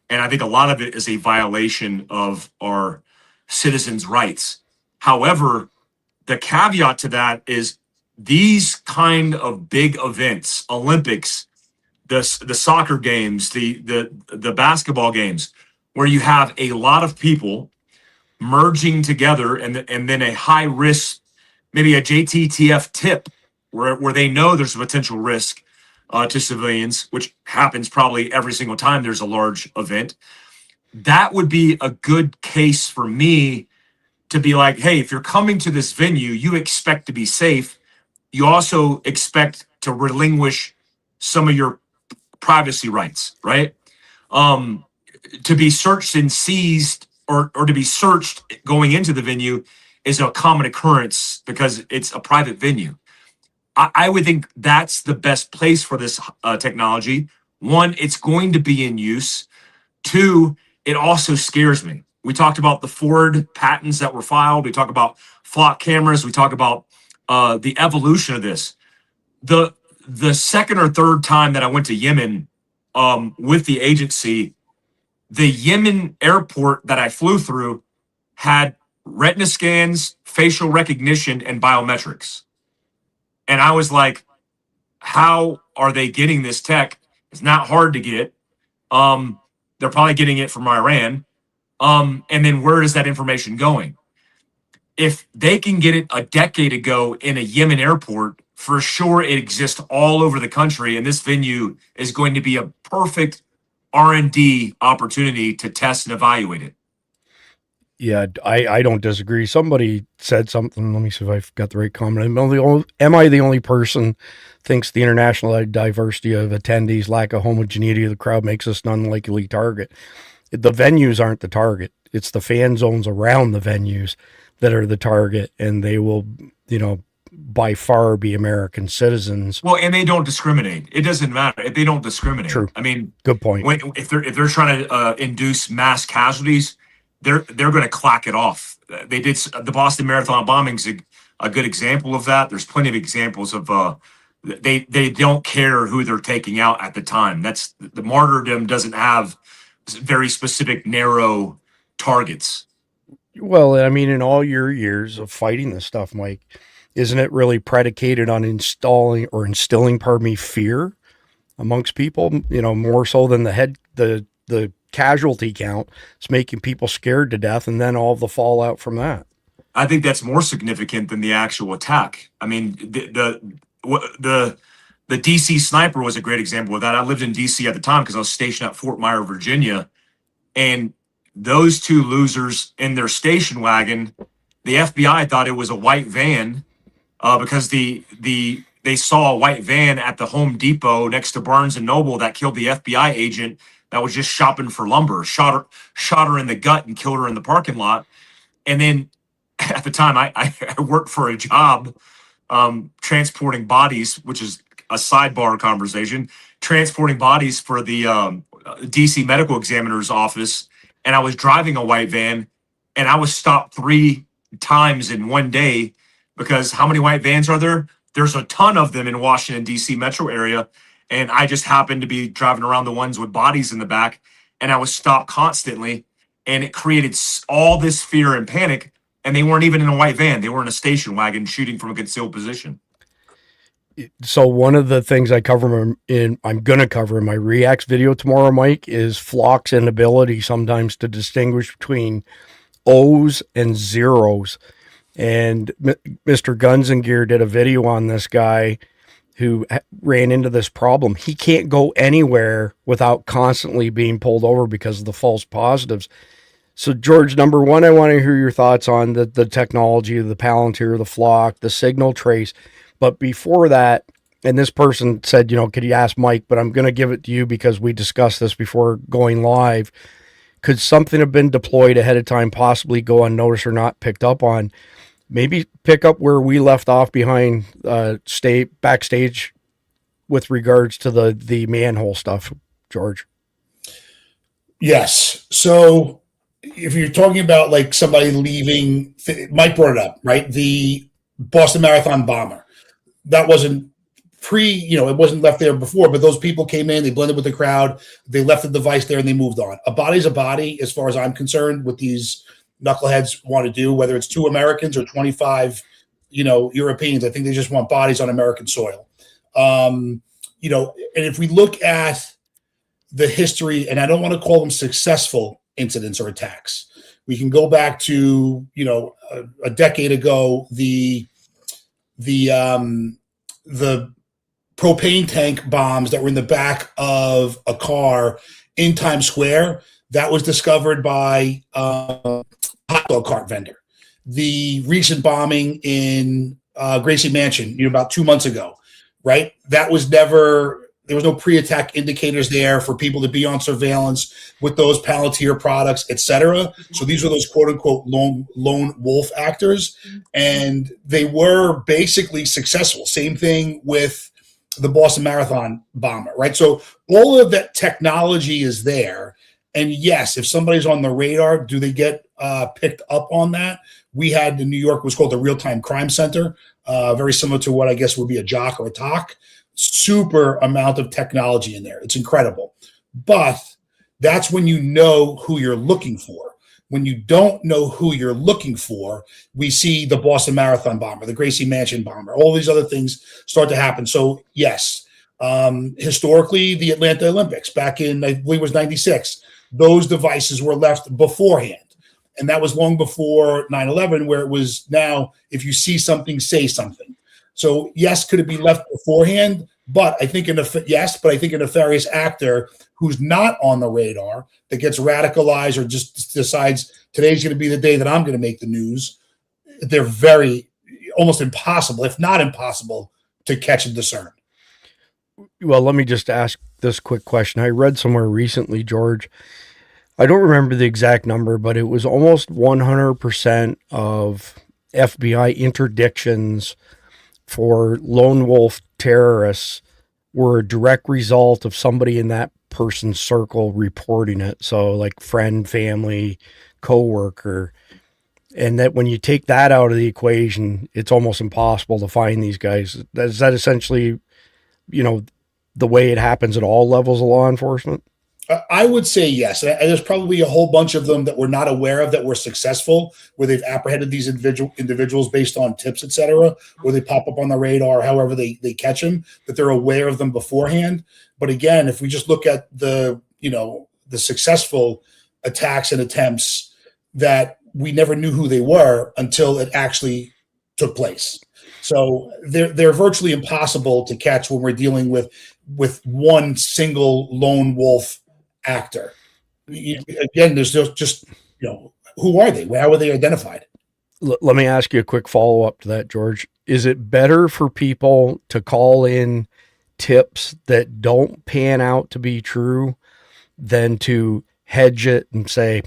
and I think a lot of it is a violation of our citizens' rights. However, the caveat to that is these kind of big events, Olympics, the soccer games, the basketball games, where you have a lot of people merging together, and then a high risk, maybe a JTTF tip, where they know there's a potential risk to civilians, which happens probably every single time there's a large event. That would be a good case for me to be like, hey, if you're coming to this venue, you expect to be safe. You also expect to relinquish some of your privacy rights, right? To be searched and seized, or to be searched going into the venue, is a common occurrence because it's a private venue. I would think that's the best place for this technology. One, it's going to be in use. Two, it also scares me. We talked about the Ford patents that were filed. We talk about flock cameras. We talk about the evolution of this. The second or third time that I went to Yemen with the agency, the Yemen airport that I flew through had retina scans, facial recognition, and biometrics. And I was like, how are they getting this tech? It's not hard to get. They're probably getting it from Iran. And then where is that information going? If they can get it a decade ago in a Yemen airport, for sure it exists all over the country. And this venue is going to be a perfect R&D opportunity to test and evaluate it. Yeah, I don't disagree. Somebody said something. Let me see if I've got the right comment. Am I the only person thinks the international diversity of attendees, lack of homogeneity of the crowd makes us an unlikely target? The venues aren't the target. It's the fan zones around the venues that are the target, and they will, by far be American citizens. Well, and they don't discriminate. It doesn't matter if they don't discriminate. True. I mean, good point. If they're trying to induce mass casualties, they're going to clack it off. They did the Boston Marathon bombing's a good example of that. There's plenty of examples of they don't care who they're taking out at the time. That's the martyrdom doesn't have very specific narrow targets. Well, I mean, in all your years of fighting this stuff, Mike, isn't it really predicated on instilling, fear amongst people? More so than the casualty count. It's making people scared to death, and then all the fallout from that. I think that's more significant than the actual attack. I mean, the DC sniper was a great example of that. I lived in DC at the time because I was stationed at Fort Myer, Virginia, and those two losers in their station wagon, the FBI thought it was a white van because they saw a white van at the Home Depot next to Barnes and Noble that killed the FBI agent that was just shopping for lumber, shot her in the gut and killed her in the parking lot. And then at the time I worked for a job transporting bodies, which is a sidebar conversation, transporting bodies for the DC medical examiner's office. And I was driving a white van, and I was stopped 3 times in one day because how many white vans are there? There's a ton of them in Washington, D.C. metro area. And I just happened to be driving around the ones with bodies in the back, and I was stopped constantly. And it created all this fear and panic. And they weren't even in a white van. They were in a station wagon shooting from a concealed position. So one of the things I'm going to cover in my Reacts video tomorrow, Mike, is Flock's inability sometimes to distinguish between O's and zeros. And Mr. Guns and Gear did a video on this guy who ran into this problem. He can't go anywhere without constantly being pulled over because of the false positives. So, George, number one, I want to hear your thoughts on the technology, the Palantir, the Flock, the signal trace. But before that, and this person said, could you ask Mike, but I'm going to give it to you because we discussed this before going live. Could something have been deployed ahead of time, possibly go unnoticed or not picked up on? Maybe pick up where we left off behind backstage with regards to the manhole stuff, George. Yes. So if you're talking about like somebody leaving, Mike brought it up, right? The Boston Marathon bomber. That wasn't it wasn't left there before, but those people came in, they blended with the crowd, they left the device there and they moved on. A body's a body, as far as I'm concerned, what these knuckleheads want to do, whether it's 2 Americans or 25, Europeans. I think they just want bodies on American soil. And if we look at the history, and I don't want to call them successful incidents or attacks, we can go back to, a decade ago, the propane tank bombs that were in the back of a car in Times Square. That was discovered by a hot dog cart vendor. The recent bombing in Gracie Mansion, about 2 months ago, right? That was there was no pre-attack indicators there for people to be on surveillance with those Palantir products, et cetera. So these were those quote unquote lone wolf actors, and they were basically successful. Same thing with the Boston Marathon bomber, right? So all of that technology is there. And yes, if somebody's on the radar, do they get picked up on that? We had in New York, was called the Real-Time Crime Center, very similar to what I guess would be a JOC or a TOC. Super amount of technology in there. It's incredible. But that's when you know who you're looking for. When you don't know who you're looking for, we see the Boston Marathon bomber, the Gracie Mansion bomber, all these other things start to happen. So yes, historically, the Atlanta Olympics back in, I believe it was 96, those devices were left beforehand. And that was long before 9/11, where it was now, if you see something, say something. So yes, could it be left beforehand? But I think a nefarious actor who's not on the radar, that gets radicalized or just decides today's going to be the day that I'm going to make the news, they're very almost impossible, if not impossible, to catch and discern. Well, let me just ask this quick question. I read somewhere recently, George, I don't remember the exact number, but it was almost 100% of FBI interdictions for lone wolf terrorists were a direct result of somebody in that person's circle reporting it. So like friend, family, coworker. And that when you take that out of the equation, it's almost impossible to find these guys. Is that essentially, the way it happens at all levels of law enforcement? I would say yes. And there's probably a whole bunch of them that we're not aware of that were successful, where they've apprehended these individuals based on tips, et cetera, or they pop up on the radar, however they catch them, that they're aware of them beforehand. But again, if we just look at the successful attacks and attempts, that we never knew who they were until it actually took place. So they're virtually impossible to catch when we're dealing with one single lone wolf actor. Again, there's just who are they? How are they identified? Let me ask you a quick follow-up to that, George. Is it better for people to call in tips that don't pan out to be true than to hedge it and say,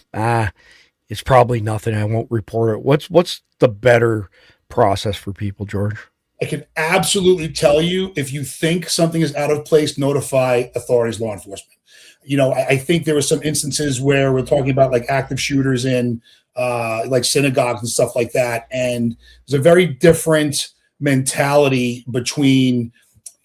it's probably nothing, I won't report it? What's the better process for people, George? I can absolutely tell you, if you think something is out of place, notify authorities, law enforcement. I think there were some instances where we're talking about like active shooters in like synagogues and stuff like that. And there's a very different mentality between,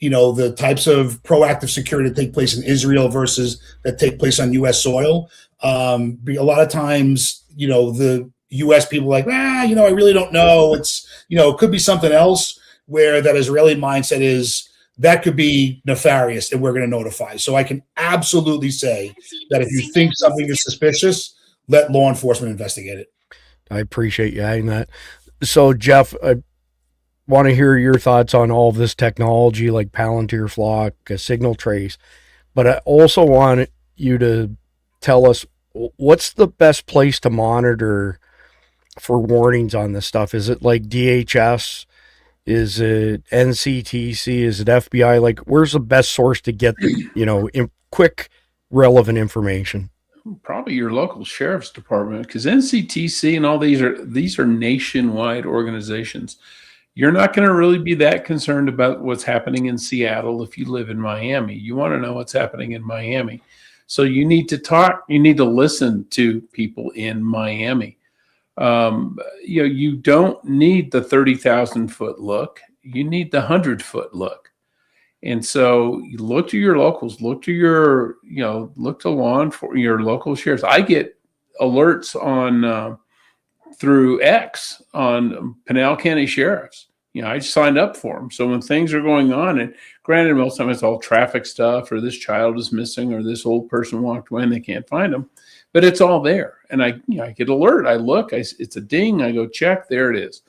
the types of proactive security that take place in Israel versus that take place on U.S. soil. A lot of times, the U.S. people are like, I really don't know. It's, it could be something else, where that Israeli mindset is that could be nefarious and we're going to notify. So I can absolutely say that if you think something is suspicious, let law enforcement investigate it. I appreciate you adding that. So Jeff, I want to hear your thoughts on all of this technology like Palantir Flock, Signal Trace, but I also want you to tell us what's the best place to monitor for warnings on this stuff. Is it like DHS? Is it NCTC? Is it FBI? Like, where's the best source to get, quick, relevant information? Probably your local sheriff's department, because NCTC and all these are nationwide organizations. You're not going to really be that concerned about what's happening in Seattle if you live in Miami. You want to know what's happening in Miami. So you need to listen to people in Miami. You don't need the 30,000 foot look. You need the 100-foot look. And so you look to your locals, look to your local sheriffs. I get alerts on through X on Pinal County Sheriffs. I signed up for them. So when things are going on, and granted, most of it's all traffic stuff, or this child is missing, or this old person walked away and they can't find them, but it's all there. And I get alert. I look, it's a ding. I go check. There it is.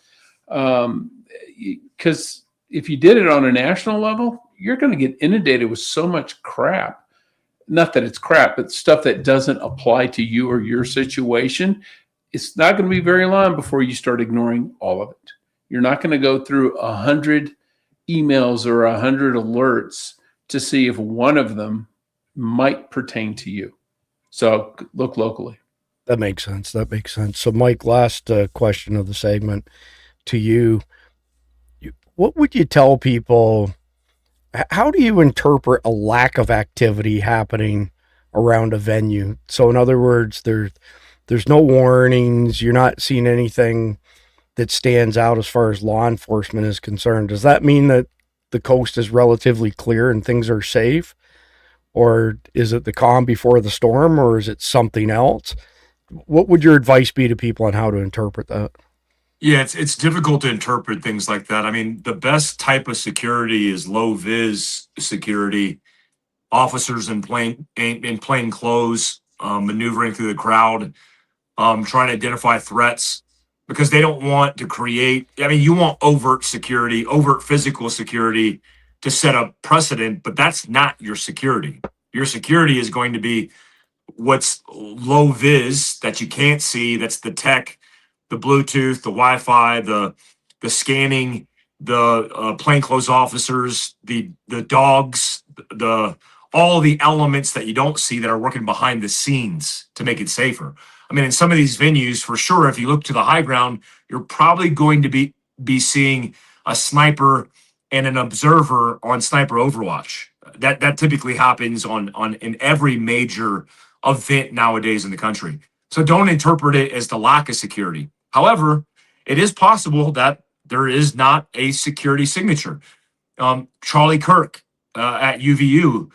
Because if you did it on a national level, you're going to get inundated with so much crap. Not that it's crap, but stuff that doesn't apply to you or your situation. It's not going to be very long before you start ignoring all of it. You're not going to go through 100 emails or 100 alerts to see if one of them might pertain to you. So look locally. That makes sense. So Mike, last question of the segment to you. What would you tell people? How do you interpret a lack of activity happening around a venue? So in other words, there's no warnings. You're not seeing anything that stands out as far as law enforcement is concerned. Does that mean that the coast is relatively clear and things are safe? Or is it the calm before the storm, or is it something else? What would your advice be to people on how to interpret that? Yeah, it's difficult to interpret things like that. I mean, the best type of security is low vis security, officers in plain clothes, maneuvering through the crowd, trying to identify threats, because they don't want to create. I mean, you want overt security, overt physical security to set a precedent, but that's not your security. Your security is going to be what's low vis that you can't see. That's the tech, the Bluetooth, the Wi-Fi, the scanning, the plainclothes officers, the dogs, all the elements that you don't see that are working behind the scenes to make it safer. I mean, in some of these venues, for sure, if you look to the high ground, you're probably going to be seeing a sniper and an observer on Sniper Overwatch. That typically happens in every major event nowadays in the country. So don't interpret it as the lack of security. However, it is possible that there is not a security signature. Charlie Kirk at UVU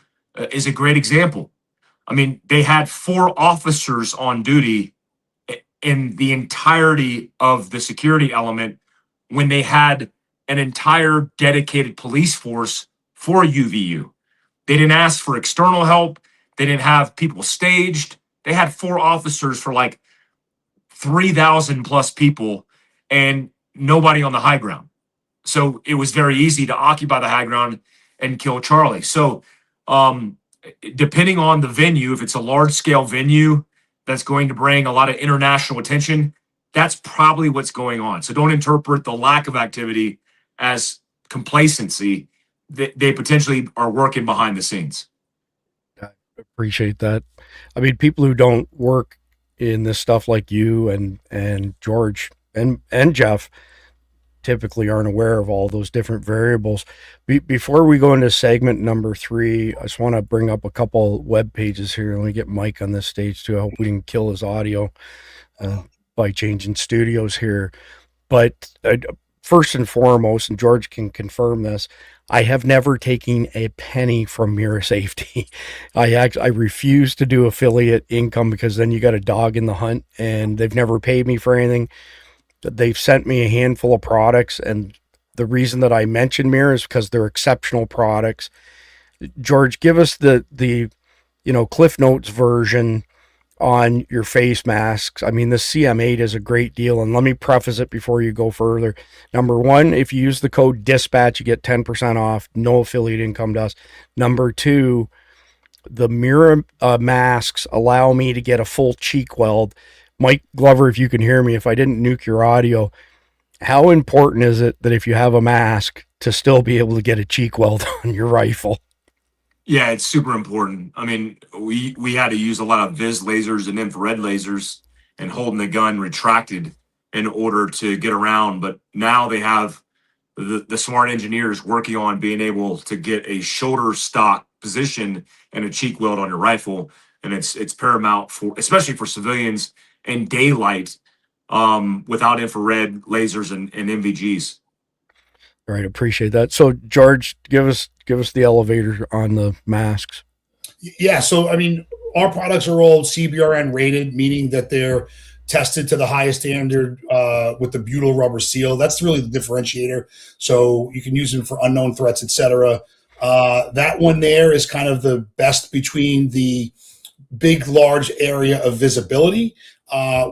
is a great example. I mean, they had 4 officers on duty in the entirety of the security element when they had an entire dedicated police force for UVU. They didn't ask for external help. They didn't have people staged. They had 4 officers for like 3,000 plus people and nobody on the high ground. So it was very easy to occupy the high ground and kill Charlie. So depending on the venue, if it's a large scale venue that's going to bring a lot of international attention, that's probably what's going on. So don't interpret the lack of activity as complacency. They potentially are working behind the scenes. I appreciate that. I mean, people who don't work in this stuff like you and George and Jeff typically aren't aware of all those different variables. Before we go into segment number 3, I just want to bring up a couple web pages here. Let me get Mike on this stage too. I hope we can kill his audio by changing studios here. But first and foremost, and George can confirm this, I have never taken a penny from MIRA Safety. I refuse to do affiliate income because then you got a dog in the hunt, and they've never paid me for anything. They've sent me a handful of products, and the reason that I mention MIRA is because they're exceptional products. George, give us the Cliff Notes version on your face masks. I mean, the CM8 is a great deal, and let me preface it before you go further. Number one, if you use the code DISPATCH, you get 10% off, no affiliate income to us. Number two, the MIRA masks allow me to get a full cheek weld. Mike Glover, if you can hear me, if I didn't nuke your audio, how important is it that if you have a mask to still be able to get a cheek weld on your rifle? Yeah, it's super important. I mean, we had to use a lot of vis lasers and infrared lasers and holding the gun retracted in order to get around. But now they have the smart engineers working on being able to get a shoulder stock position and a cheek weld on your rifle. And it's paramount for, especially for civilians in daylight, without infrared lasers and NVGs. All right, appreciate that. So George, give us the elevator on the masks. Yeah, so I mean, our products are all CBRN rated, meaning that they're tested to the highest standard with the butyl rubber seal. That's really the differentiator. So you can use them for unknown threats, etc. That one there is kind of the best between the big, large area of visibility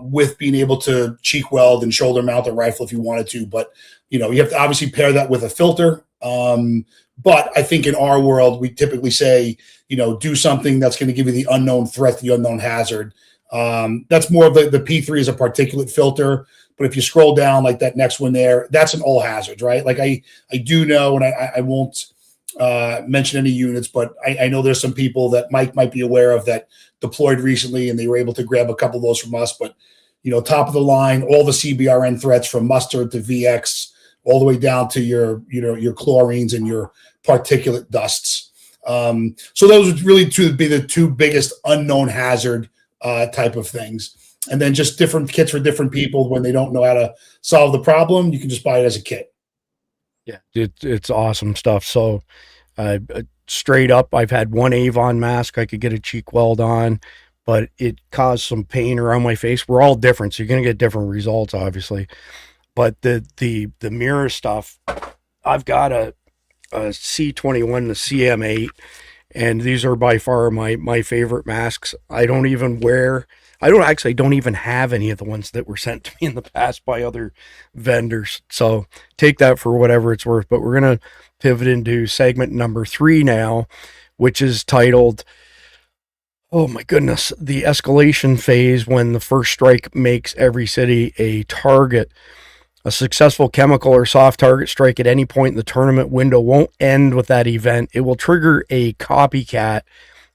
with being able to cheek weld and shoulder mount a rifle if you wanted to. But, you know, you have to obviously pair that with a filter. But I think in our world, we typically say, you know, do something that's going to give you the unknown threat, the unknown hazard. That's more of the P3 is a particulate filter. But if you scroll down like that next one there, that's an all hazards, right? Like I do know, and I won't mention any units, but I know there's some people that Mike might be aware of that deployed recently, and they were able to grab a couple of those from us. But, you know, top of the line, all the CBRN threats from mustard to VX, all the way down to your chlorines and your particulate dusts. So those would really be the two biggest unknown hazard type of things. And then just different kits for different people. When they don't know how to solve the problem, you can just buy it as a kit. Yeah, it's awesome stuff. So straight up, I've had one Avon mask I could get a cheek weld on, but it caused some pain around my face. We're all different, so you're going to get different results, obviously. But the MIRA stuff, I've got a C21, the CM8, and these are by far my favorite masks. I don't even have any of the ones that were sent to me in the past by other vendors. So take that for whatever it's worth. But we're going to pivot into segment number 3 now, which is titled, oh my goodness, the escalation phase when the first strike makes every city a target. A successful chemical or soft target strike at any point in the tournament window won't end with that event. It will trigger a copycat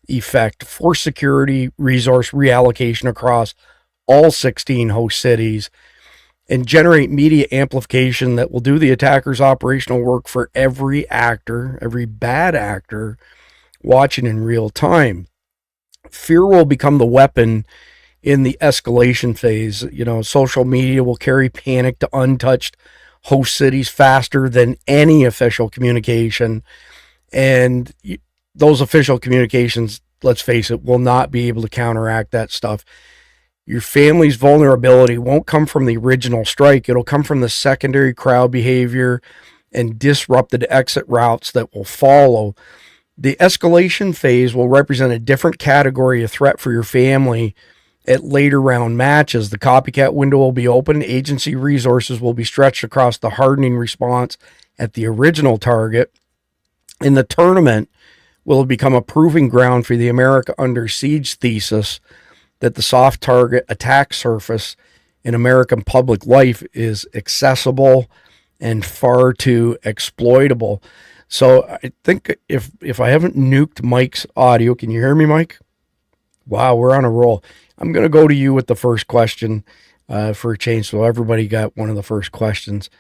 effect, force security resource reallocation across all 16 host cities, and generate media amplification that will do the attacker's operational work for every actor, every bad actor watching in real time. Fear will become the weapon in the escalation phase. You know, social media will carry panic to untouched host cities faster than any official communication. And those official communications, let's face it, will not be able to counteract that stuff. Your family's vulnerability won't come from the original strike. It'll come from the secondary crowd behavior and disrupted exit routes that will follow. The escalation phase will represent a different category of threat for your family at later round matches. The copycat window will be open. Agency resources will be stretched across the hardening response at the original target. In the tournament, will become a proving ground for the America Under Siege thesis that the soft target attack surface in American public life is accessible and far too exploitable. So I think if I haven't nuked Mike's audio, can you hear me, Mike? Wow, we're on a roll. I'm going to go to you with the first question for a change. So everybody got one of the first questions.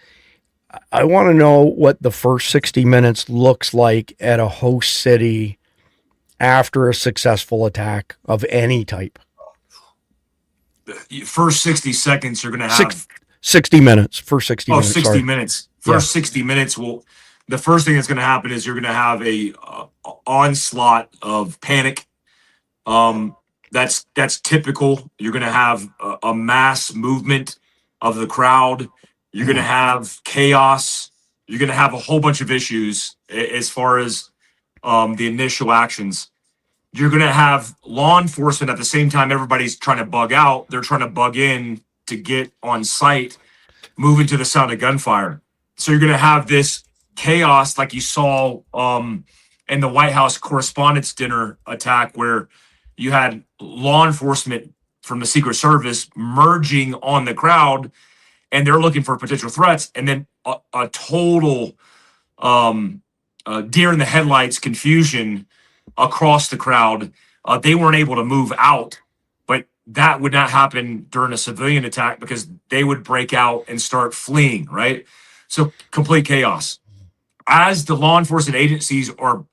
I want to know what the first 60 minutes looks like at a host city after a successful attack of any type. First 60 seconds, you're going to have 60 minutes. First 60 minutes. 60 sorry. minutes. First 60 minutes will. The first thing that's going to happen is you're going to have a onslaught of panic. That's typical. You're going to have a mass movement of the crowd. You're going to have chaos. You're going to have a whole bunch of issues as far as the initial actions. you're going to have law enforcement at the same time everybody's trying to bug out. They're trying to bug in to get on site, moving to the sound of gunfire. So you're going to have this chaos like you saw in the White House Correspondents' Dinner attack, where you had law enforcement from the Secret Service merging on the crowd, and they're looking for potential threats, and then a total deer in the headlights confusion across the crowd. They weren't able to move out, but that would not happen during a civilian attack because they would break out and start fleeing, right? So complete chaos. As the law enforcement agencies are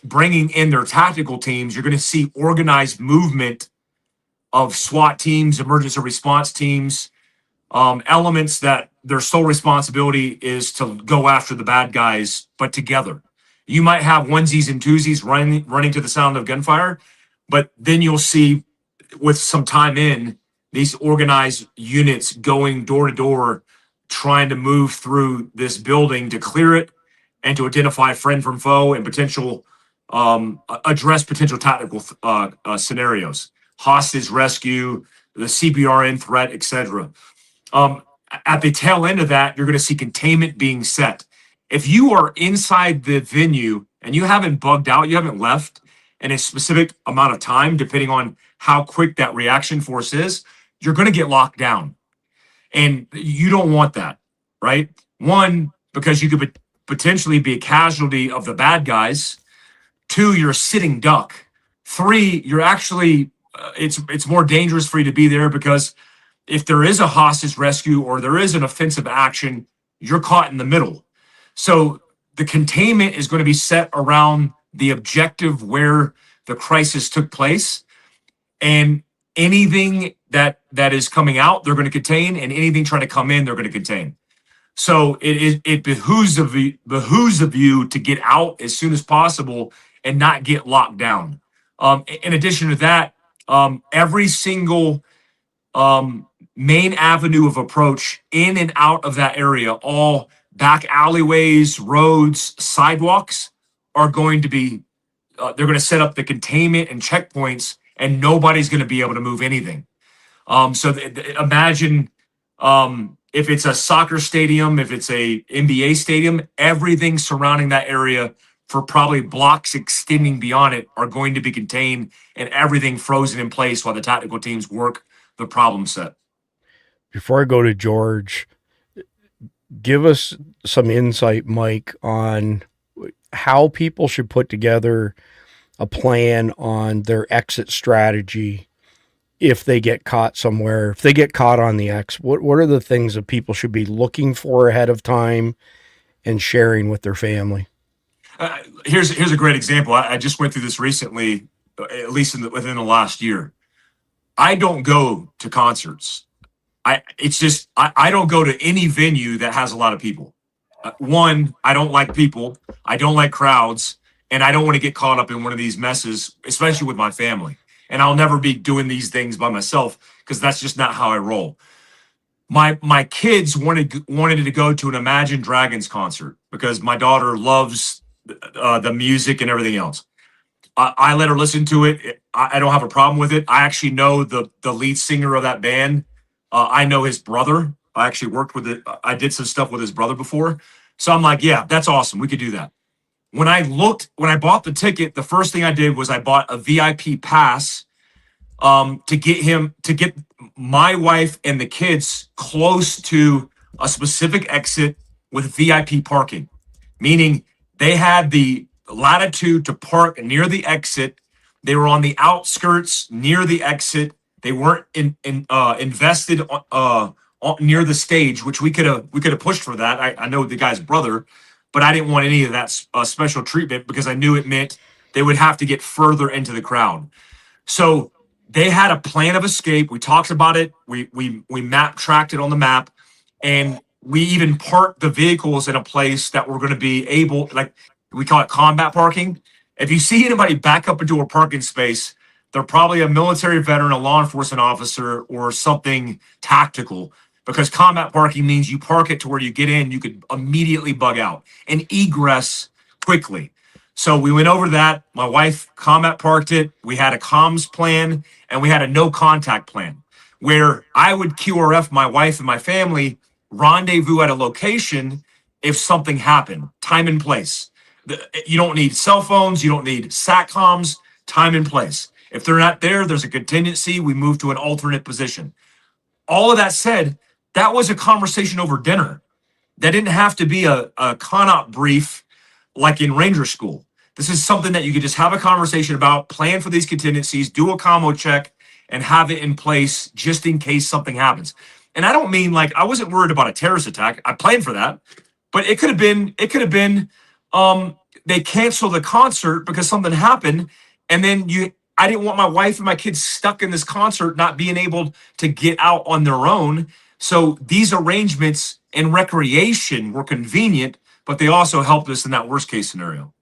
bringing in their tactical teams, you're going to see organized movement of SWAT teams, emergency response teams, elements that their sole responsibility is to go after the bad guys, but together. You might have onesies and twosies running to the sound of gunfire, but then you'll see, with some time in, these organized units going door to door, trying to move through this building to clear it and to identify friend from foe and address potential tactical scenarios, hostage rescue, the CBRN threat, etc. At the tail end of that, you're going to see containment being set. If you are inside the venue and you haven't bugged out, you haven't left in a specific amount of time, depending on how quick that reaction force is, you're going to get locked down. And you don't want that, right? One, because you could potentially be a casualty of the bad guys. Two, you're a sitting duck. Three, you're actually, it's more dangerous for you to be there because if there is a hostage rescue or there is an offensive action, you're caught in the middle. So the containment is going to be set around the objective where the crisis took place, and anything that is coming out, they're going to contain, and anything trying to come in, they're going to contain. So it behooves of you to get out as soon as possible and not get locked down. In addition to that, every single main avenue of approach in and out of that area, all back alleyways, roads, sidewalks, are going to be, they're going to set up the containment and checkpoints, and nobody's going to be able to move anything. Imagine if it's a soccer stadium, if it's a NBA stadium, everything surrounding that area for probably blocks extending beyond it are going to be contained, and everything frozen in place while the tactical teams work the problem set. Before I go to George, give us some insight, Mike, on how people should put together a plan on their exit strategy if they get caught somewhere, if they get caught on the X. What are the things that people should be looking for ahead of time and sharing with their family? Here's a great example. I just went through this recently, at least within the last year. I don't go to concerts. I don't go to any venue that has a lot of people. One, I don't like people. I don't like crowds, and I don't want to get caught up in one of these messes, especially with my family. And I'll never be doing these things by myself because that's just not how I roll. My kids wanted to go to an Imagine Dragons concert because my daughter loves the music and everything else. I let her listen to it. I don't have a problem with it. I actually know the lead singer of that band. I know his brother. I actually worked with it. I did some stuff with his brother before. So I'm like, yeah, that's awesome. We could do that. When I bought the ticket, the first thing I did was I bought a VIP pass to get my wife and the kids close to a specific exit with VIP parking, meaning they had the latitude to park near the exit. They were on the outskirts near the exit. They weren't invested near the stage, which we could have pushed for that. I know the guy's brother, but I didn't want any of that special treatment because I knew it meant they would have to get further into the crowd. So they had a plan of escape. We talked about it. We tracked it on the map, and we even parked the vehicles in a place that we're going to be able, like we call it combat parking. If you see anybody back up into a parking space, they're probably a military veteran, a law enforcement officer, or something tactical, because combat parking means you park it to where you get in, you could immediately bug out and egress quickly. So we went over that. My wife combat parked it. We had a comms plan and we had a no contact plan where I would QRF my wife and my family, rendezvous at a location if something happened, time and place. You don't need cell phones. You don't need SATCOMs, time and place. If they're not there, there's a contingency. We move to an alternate position. All of that said, that was a conversation over dinner. That didn't have to be a con-op brief like in Ranger School. This is something that you could just have a conversation about, plan for these contingencies, do a commo check, and have it in place just in case something happens. And I don't mean like I wasn't worried about a terrorist attack. I planned for that, but it could have been they canceled the concert because something happened, and then I didn't want my wife and my kids stuck in this concert, not being able to get out on their own. So these arrangements and recreation were convenient, but they also helped us in that worst case scenario.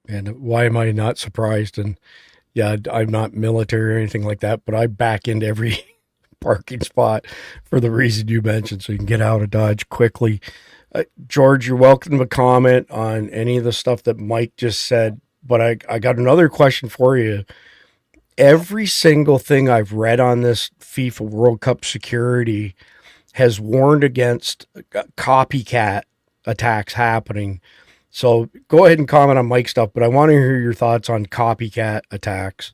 And why am I not surprised? And yeah, I'm not military or anything like that, but I back into every parking spot for the reason you mentioned, so you can get out of Dodge quickly. George, you're welcome to comment on any of the stuff that Mike just said, but I got another question for you. Every single thing I've read on this FIFA World Cup security has warned against copycat attacks happening. So go ahead and comment on Mike's stuff, but I want to hear your thoughts on copycat attacks.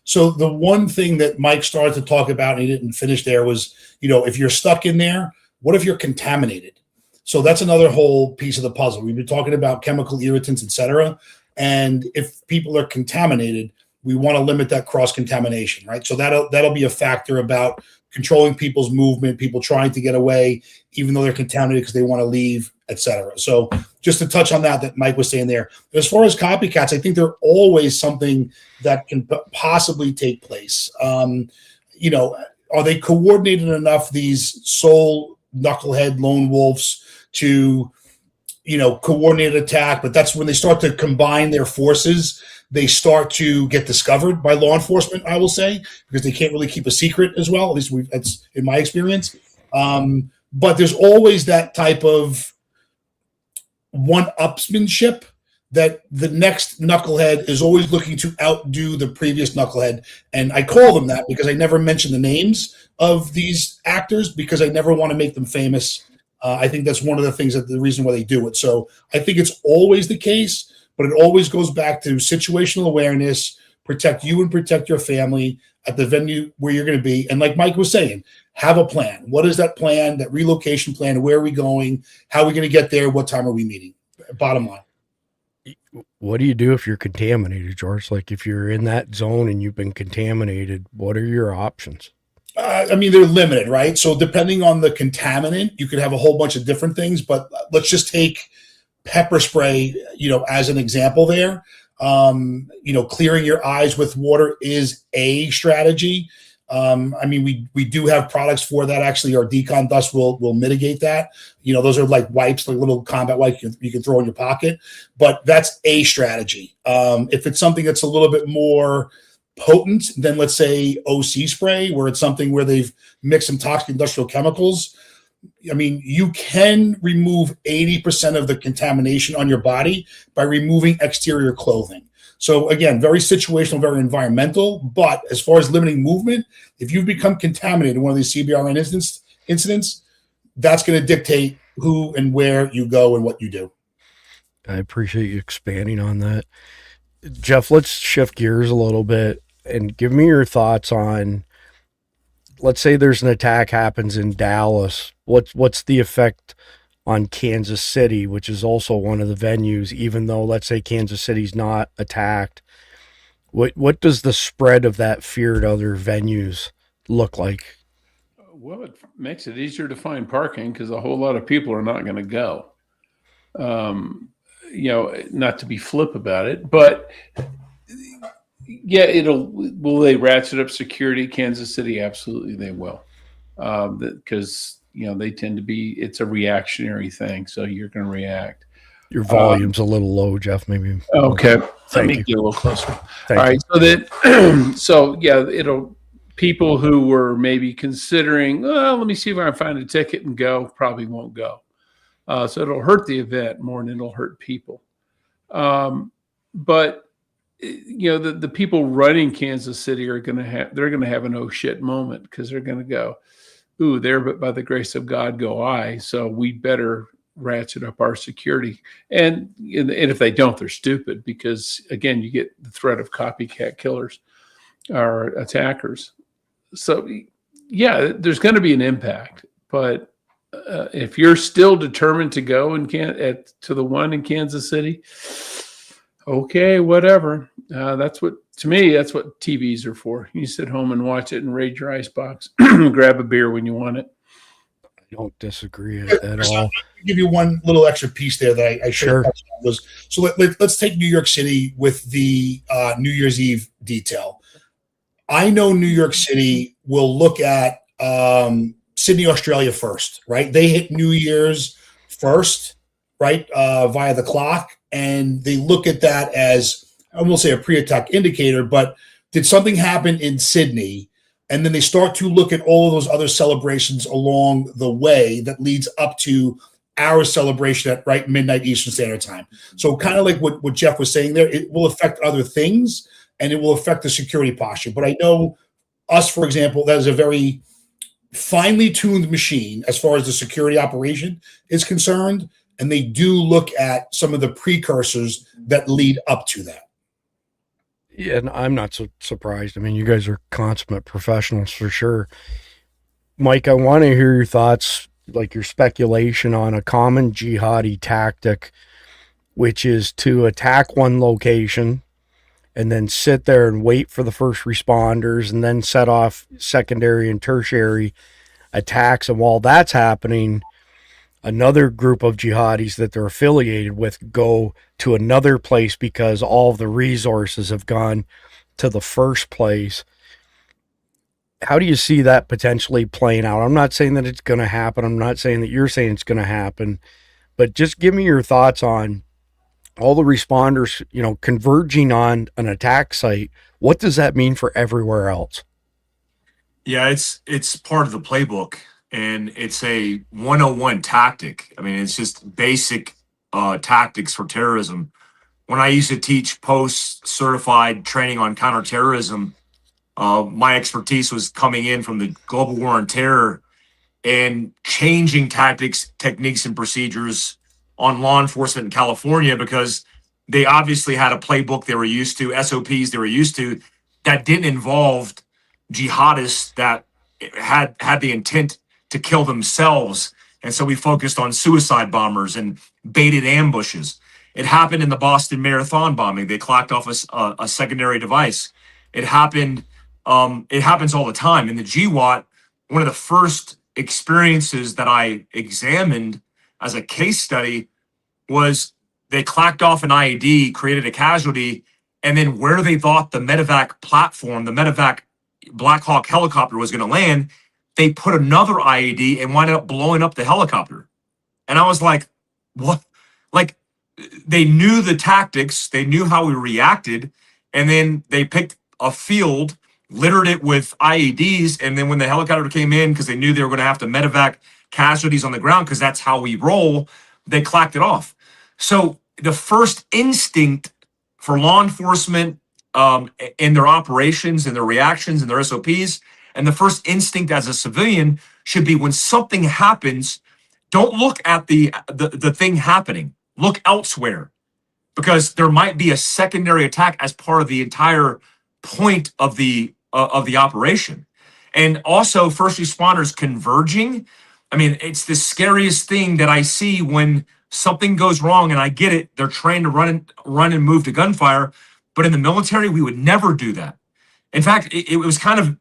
So the one thing that Mike started to talk about and he didn't finish there was, if you're stuck in there, what if you're contaminated? So that's another whole piece of the puzzle. We've been talking about chemical irritants, et cetera. And if people are contaminated, we want to limit that cross-contamination, right? So that'll be a factor about controlling people's movement, people trying to get away, even though they're contaminated because they want to leave, et cetera. So just to touch on that Mike was saying there. As far as copycats, I think they're always something that can possibly take place. Are they coordinated enough, these sole knucklehead lone wolves, to coordinate attack? But that's when they start to combine their forces, they start to get discovered by law enforcement, I will say, because they can't really keep a secret as well. At least that's in my experience. But there's always that type of one-upsmanship that the next knucklehead is always looking to outdo the previous knucklehead. And I call them that because I never mention the names of these actors because I never want to make them famous. I think that's one of the things, that the reason why they do it. So I think it's always the case, but it always goes back to situational awareness, protect you and protect your family at the venue where you're going to be. And like Mike was saying, have a plan. What is that plan, that relocation plan? Where are we going? How are we going to get there? What time are we meeting? Bottom line. What do you do if you're contaminated, George? Like if you're in that zone and you've been contaminated, what are your options? They're limited, right? So depending on the contaminant, you could have a whole bunch of different things, but let's just take pepper spray, as an example there. Clearing your eyes with water is a strategy. We do have products for that. Actually, our decon dust will mitigate that. Those are like wipes, like little combat wipes you can throw in your pocket, but that's a strategy. If it's something that's a little bit more potent than, let's say, OC spray, where it's something where they've mixed some toxic industrial chemicals, you can remove 80% of the contamination on your body by removing exterior clothing. So again, very situational, very environmental, but as far as limiting movement, if you've become contaminated in one of these CBRN incidents, that's going to dictate who and where you go and what you do. I appreciate you expanding on that. Jeff, let's shift gears a little bit and give me your thoughts on, let's say there's an attack happens in Dallas. What's the effect on Kansas City, which is also one of the venues, even though, let's say, Kansas City's not attacked? What does the spread of that fear to other venues look like? Well, it makes it easier to find parking because a whole lot of people are not going to go. Not to be flip about it, but yeah, will they ratchet up security? Kansas City, absolutely they will. Because they tend to be, it's a reactionary thing. So you're going to react. Your volume's a little low, Jeff, maybe. Okay. Let me get a little closer. All right. So it'll, people who were maybe considering, let me see if I can find a ticket and go, probably won't go. So it'll hurt the event more than it'll hurt people. but the people running Kansas City are going to have an oh shit moment, because they're going to go, ooh, there, but by the grace of God go I. So we better ratchet up our security. And if they don't, they're stupid, because again, you get the threat of copycat killers or attackers. So yeah, there's going to be an impact, but if you're still determined to go to the one in Kansas City, okay, whatever. That's what TVs are for. You sit home and watch it and raid your icebox, grab a beer when you want it. I don't disagree at all. I'll give you one little extra piece there that I Sure. was. So let's take New York City with the New Year's Eve detail. I know New York City will look at Sydney, Australia first, right? They hit New Year's first, right, via the clock, and they look at that as, I won't say a pre-attack indicator, but did something happen in Sydney? And then they start to look at all of those other celebrations along the way that leads up to our celebration at right midnight Eastern Standard Time. So kind of like what Jeff was saying there, it will affect other things and it will affect the security posture. But I know us, for example, that is a very finely tuned machine as far as the security operation is concerned. And they do look at some of the precursors that lead up to that. Yeah, and I'm not so surprised. I mean, you guys are consummate professionals for sure. Mike, I want to hear your thoughts, like your speculation on a common jihadi tactic, which is to attack one location and then sit there and wait for the first responders and then set off secondary and tertiary attacks. And while that's happening, another group of jihadis that they're affiliated with go to another place because all of the resources have gone to the first place. How do you see that potentially playing out? I'm not saying that it's going to happen. I'm not saying that you're saying it's going to happen, but just give me your thoughts on all the responders, converging on an attack site. What does that mean for everywhere else? Yeah, it's part of the playbook, and it's a 101 tactic. I mean, it's just basic tactics for terrorism. When I used to teach post-certified training on counterterrorism, my expertise was coming in from the global war on terror and changing tactics, techniques, and procedures on law enforcement in California, because they obviously had a playbook they were used to, SOPs they were used to, that didn't involve jihadists that had the intent to kill themselves. And so we focused on suicide bombers and baited ambushes. It happened in the Boston Marathon bombing. They clocked off a secondary device. It happens all the time. In the GWAT, one of the first experiences that I examined as a case study was they clacked off an IED, created a casualty, and then where they thought the medevac platform, the medevac Black Hawk helicopter was going to land, they put another IED and wound up blowing up the helicopter. And I was like, what? Like, they knew the tactics, they knew how we reacted, and then they picked a field, littered it with IEDs, and then when the helicopter came in, because they knew they were going to have to medevac casualties on the ground, because that's how we roll, they clacked it off. So the first instinct for law enforcement in their operations and their reactions and their SOPs, and the first instinct as a civilian should be, when something happens, don't look at the thing happening. Look elsewhere, because there might be a secondary attack as part of the entire point of the operation. And also first responders converging. I mean, it's the scariest thing that I see when something goes wrong, and I get it. They're trained to run and move to gunfire. But in the military, we would never do that. In fact, it was kind of,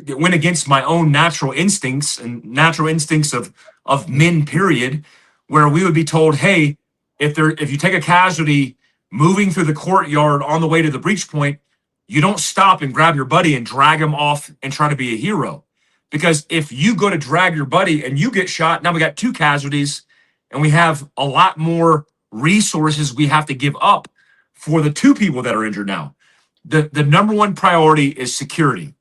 it went against my own natural instincts and natural instincts of men, period, where we would be told, hey, if you take a casualty moving through the courtyard on the way to the breach point, you don't stop and grab your buddy and drag him off and try to be a hero. Because if you go to drag your buddy and you get shot, now we got 2 casualties, and we have a lot more resources we have to give up for the 2 people that are injured now. The number one priority is security.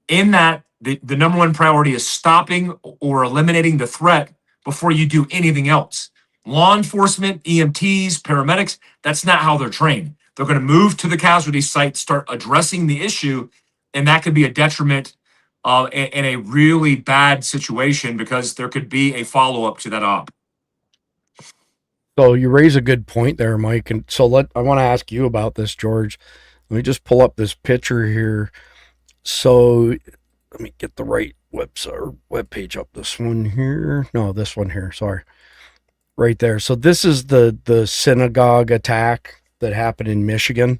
In that, the number one priority is stopping or eliminating the threat before you do anything else. Law enforcement, EMTs, paramedics, that's not how they're trained. They're going to move to the casualty site, start addressing the issue, and that could be a detriment in a really bad situation because there could be a follow-up to that op. So you raise a good point there, Mike. And so I want to ask you about this, George. Let me just pull up this picture here. So let me get the right web page up. This one here. No, this one here. Sorry. Right there. So this is the synagogue attack that happened in Michigan.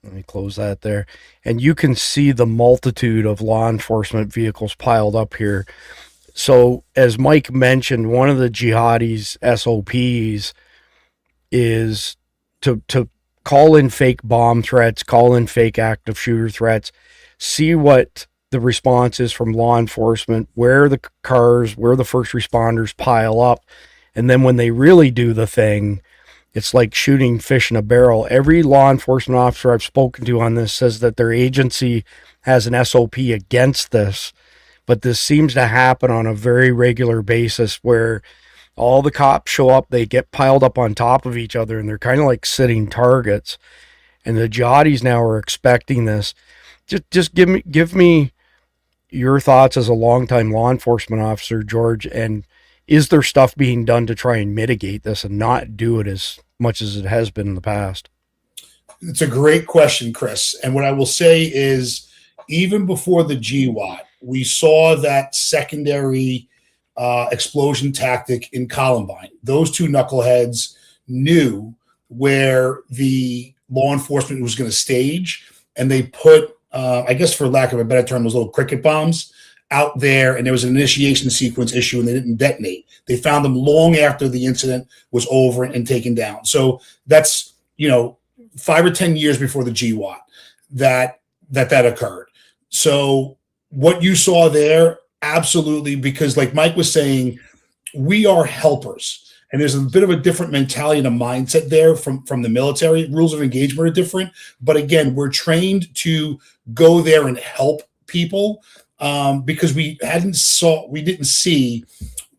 Let me close that there. And you can see the multitude of law enforcement vehicles piled up here. So as Mike mentioned, one of the jihadis' SOPs is to call in fake bomb threats, call in fake active shooter threats, see what the response is from law enforcement, where the cars, where the first responders pile up. And then when they really do the thing, it's like shooting fish in a barrel. Every law enforcement officer I've spoken to on this says that their agency has an SOP against this, but this seems to happen on a very regular basis where all the cops show up, they get piled up on top of each other, and they're kind of like sitting targets. And the jihadis now are expecting this. Just give me your thoughts as a longtime law enforcement officer, George, and is there stuff being done to try and mitigate this and not do it as much as it has been in the past? It's a great question, Chris. And what I will say is, even before the GWAT, we saw that secondary explosion tactic in Columbine. Those two knuckleheads knew where the law enforcement was going to stage, and they put, I guess for lack of a better term, those little cricket bombs out there, and there was an initiation sequence issue, and they didn't detonate. They found them long after the incident was over and taken down. So that's 5 or 10 years before the GWAT that occurred. So what you saw there, absolutely, because like Mike was saying, we are helpers. And there's a bit of a different mentality and a mindset there from the military. Rules of engagement are different. But again, we're trained to go there and help people because we didn't see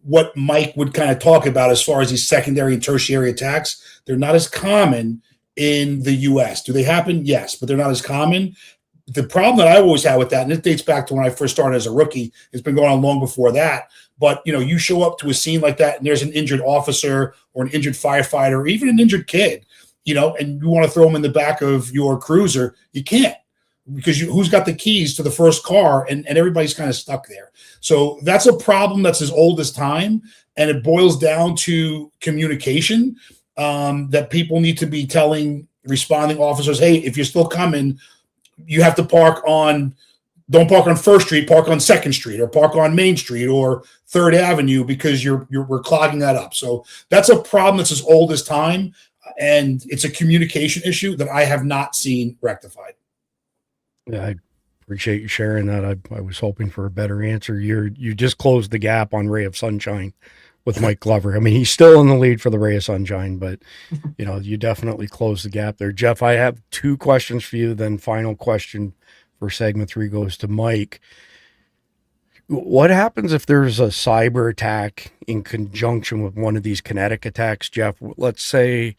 what Mike would kind of talk about as far as these secondary and tertiary attacks. They're not as common in the U.S. Do they happen? Yes, but they're not as common. The problem that I always had with that, and it dates back to when I first started as a rookie, it's been going on long before that. But, you show up to a scene like that and there's an injured officer or an injured firefighter or even an injured kid, and you want to throw them in the back of your cruiser. You can't, because who's got the keys to the first car, and everybody's kind of stuck there. So that's a problem that's as old as time. And it boils down to communication that people need to be telling responding officers, hey, if you're still coming, you have to don't park on 1st Street, park on 2nd Street, or park on Main Street or 3rd Avenue, because we're clogging that up. So that's a problem that's as old as time, and it's a communication issue that I have not seen rectified. Yeah, I appreciate you sharing that. I was hoping for a better answer. You just closed the gap on Ray of Sunshine with Mike Glover. I mean, he's still in the lead for the Ray of Sunshine, but you definitely closed the gap there. Jeff, I have 2 questions for you. Then final question for segment 3 goes to Mike. What happens if there's a cyber attack in conjunction with one of these kinetic attacks, Jeff? Let's say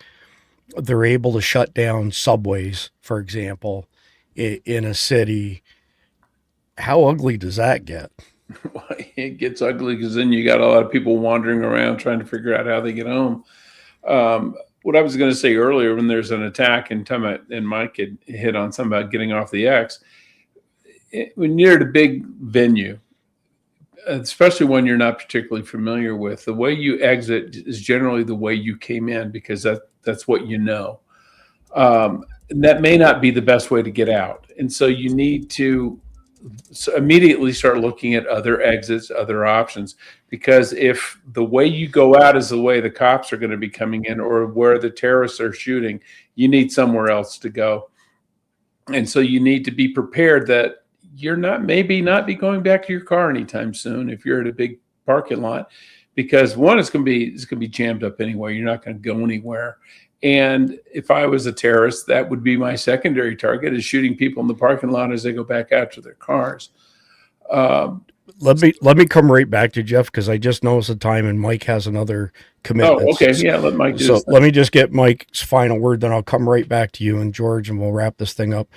they're able to shut down subways, for example, in a city. How ugly does that get? It gets ugly because then you got a lot of people wandering around trying to figure out how they get home. What I was going to say earlier, when there's an attack, and Mike had hit on something about getting off the X, when you're at a big venue, especially one you're not particularly familiar with, the way you exit is generally the way you came in, because that's what you know. And that may not be the best way to get out. And so you need to immediately start looking at other exits, other options, because if the way you go out is the way the cops are going to be coming in, or where the terrorists are shooting, you need somewhere else to go. And so you need to be prepared that you're maybe not be going back to your car anytime soon if you're at a big parking lot, because one, it's going to be jammed up anyway. You're not going to go anywhere. And if I was a terrorist, that would be my secondary target, is shooting people in the parking lot as they go back out to their cars. I let me come right back to Jeff, because I just noticed the time and Mike has another commitment. Oh, okay. Yeah, let Mike do So this. let me just get Mike's final word, then I'll come right back to you and George, and we'll wrap this thing up.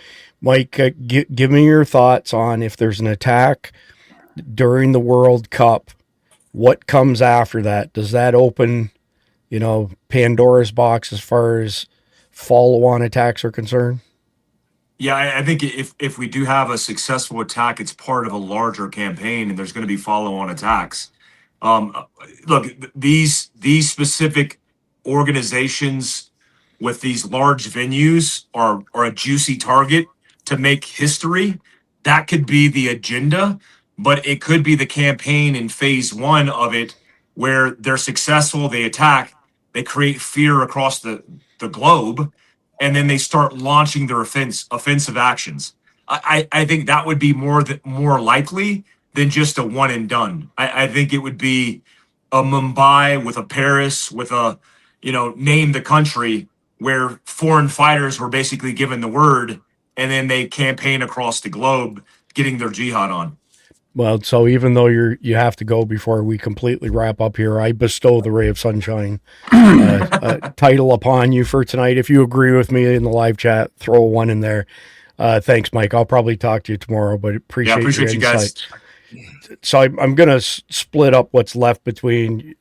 Mike, give me your thoughts on if there's an attack during the World Cup, what comes after that? Does that open, Pandora's box as far as follow-on attacks are concerned? Yeah, I think if we do have a successful attack, it's part of a larger campaign, and there's going to be follow-on attacks. Look, these specific organizations with these large venues are a juicy target to make history. That could be the agenda, but it could be the campaign in phase one of it, where they're successful, they attack, they create fear across the globe, and then they start launching their offensive actions. I think that would be more likely than just a one and done. I think it would be a Mumbai with a Paris with a, name the country, where foreign fighters were basically given the word, and then they campaign across the globe getting their jihad on. Well, so even though you have to go before we completely wrap up here, I bestow the Ray of Sunshine title upon you for tonight. If you agree with me in the live chat, throw one in there. Thanks, Mike. I'll probably talk to you tomorrow, but appreciate your you guys. So I'm going to split up what's left between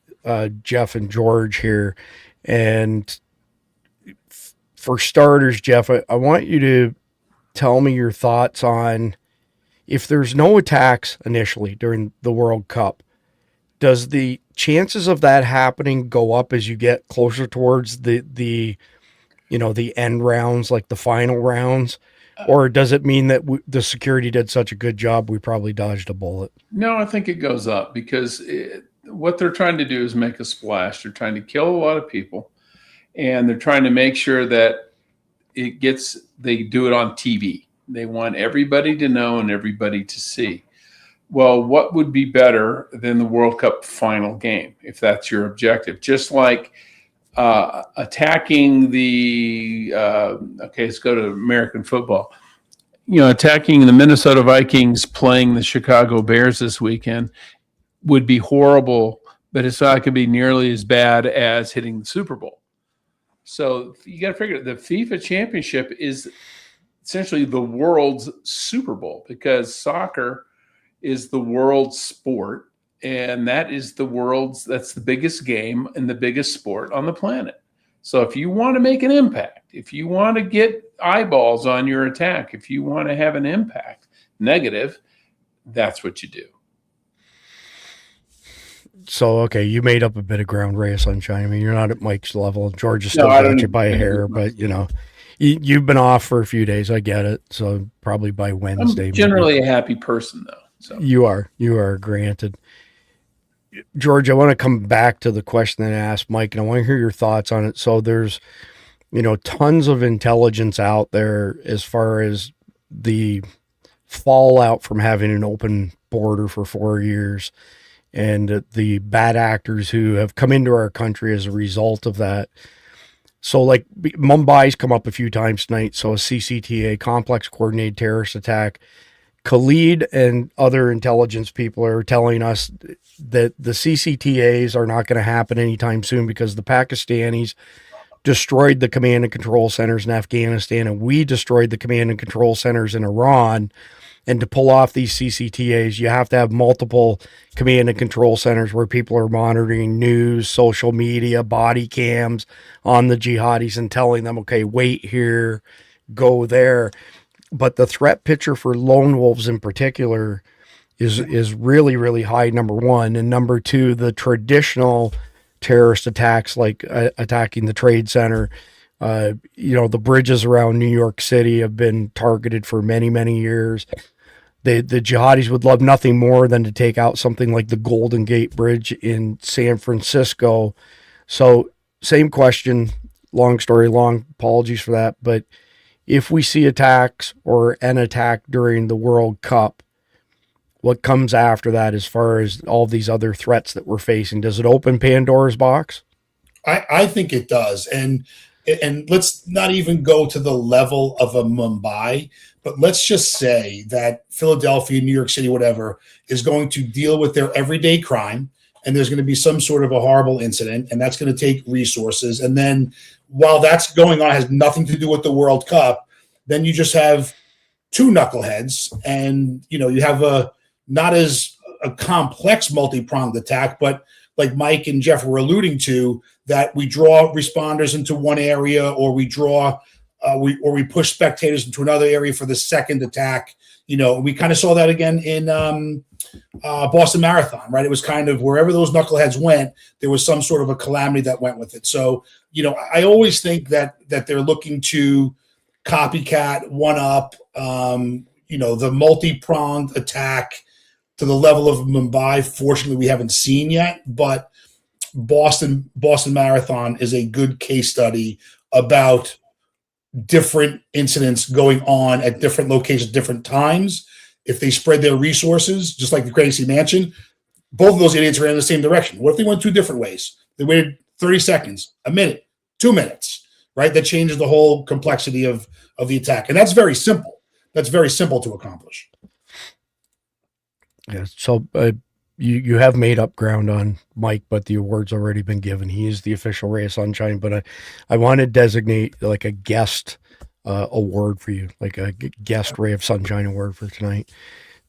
Jeff and George here. And for starters, Jeff, I want you to tell me your thoughts on, if there's no attacks initially during the World Cup, does the chances of that happening go up as you get closer towards the end rounds, like the final rounds? Or does it mean that the security did such a good job, we probably dodged a bullet? No, I think it goes up because what they're trying to do is make a splash. They're trying to kill a lot of people, and they're trying to make sure that they do it on TV. They want everybody to know and everybody to see. Well, what would be better than the World Cup final game, if that's your objective? Just like attacking let's go to American football. Attacking the Minnesota Vikings playing the Chicago Bears this weekend would be horrible, but it's not going to be nearly as bad as hitting the Super Bowl. So you got to figure the FIFA championship is essentially the world's Super Bowl, because soccer is the world's sport, and that's the biggest game and the biggest sport on the planet. So if you want to make an impact, if you want to get eyeballs on your attack, if you want to have an impact, negative, that's what you do. So, okay, you made up a bit of ground, Ray of Sunshine. I mean, you're not at Mike's level. George is still got you by a hair, but, you've been off for a few days. I get it. So probably by Wednesday. I'm generally a happy person, though. So You are, granted. George, I want to come back to the question that I asked Mike, and I want to hear your thoughts on it. So there's, tons of intelligence out there as far as the fallout from having an open border for 4 years, and the bad actors who have come into our country as a result of that. So like Mumbai's come up a few times tonight. So a CCTA, complex coordinated terrorist attack. Khalid and other intelligence people are telling us that the CCTAs are not going to happen anytime soon, because the Pakistanis destroyed the command and control centers in Afghanistan, and we destroyed the command and control centers in Iran. And to pull off these CCTAs, you have to have multiple command and control centers where people are monitoring news, social media, body cams on the jihadis and telling them, okay, wait here, go there. But the threat picture for lone wolves in particular is really, really high, number one. And number two, the traditional terrorist attacks, like attacking the Trade Center, the bridges around New York City have been targeted for many, many years. The jihadis would love nothing more than to take out something like the Golden Gate Bridge in San Francisco. So same question, long story long, apologies for that. But if we see attacks or an attack during the World Cup, what comes after that as far as all these other threats that we're facing? Does it open Pandora's box? I think it does. And and let's not even go to the level of a Mumbai, but let's just say that Philadelphia, New York City, whatever, is going to deal with their everyday crime, and there's going to be some sort of a horrible incident, and that's going to take resources. And then while that's going on, has nothing to do with the World Cup, then you just have two knuckleheads, and you have a not as a complex multi-pronged attack, but like Mike and Jeff were alluding to, that we draw responders into one area, or we draw we push spectators into another area for the second attack. We kind of saw that again in Boston Marathon, right? It was kind of wherever those knuckleheads went, there was some sort of a calamity that went with it. So, I always think that they're looking to copycat, one up, the multi-pronged attack to the level of Mumbai. Fortunately, we haven't seen yet, but Boston Marathon is a good case study about different incidents going on at different locations, different times. If they spread their resources, just like the Crazy Mansion, both of those idiots ran in the same direction. What if they went two different ways? They waited 30 seconds, a minute, 2 minutes, right? That changes the whole complexity of the attack. And that's very simple. That's very simple to accomplish. Yeah. So you have made up ground on Mike, but the award's already been given. He is the official Ray of Sunshine, but I want to designate like a guest award for you, like a guest Ray of Sunshine award for tonight.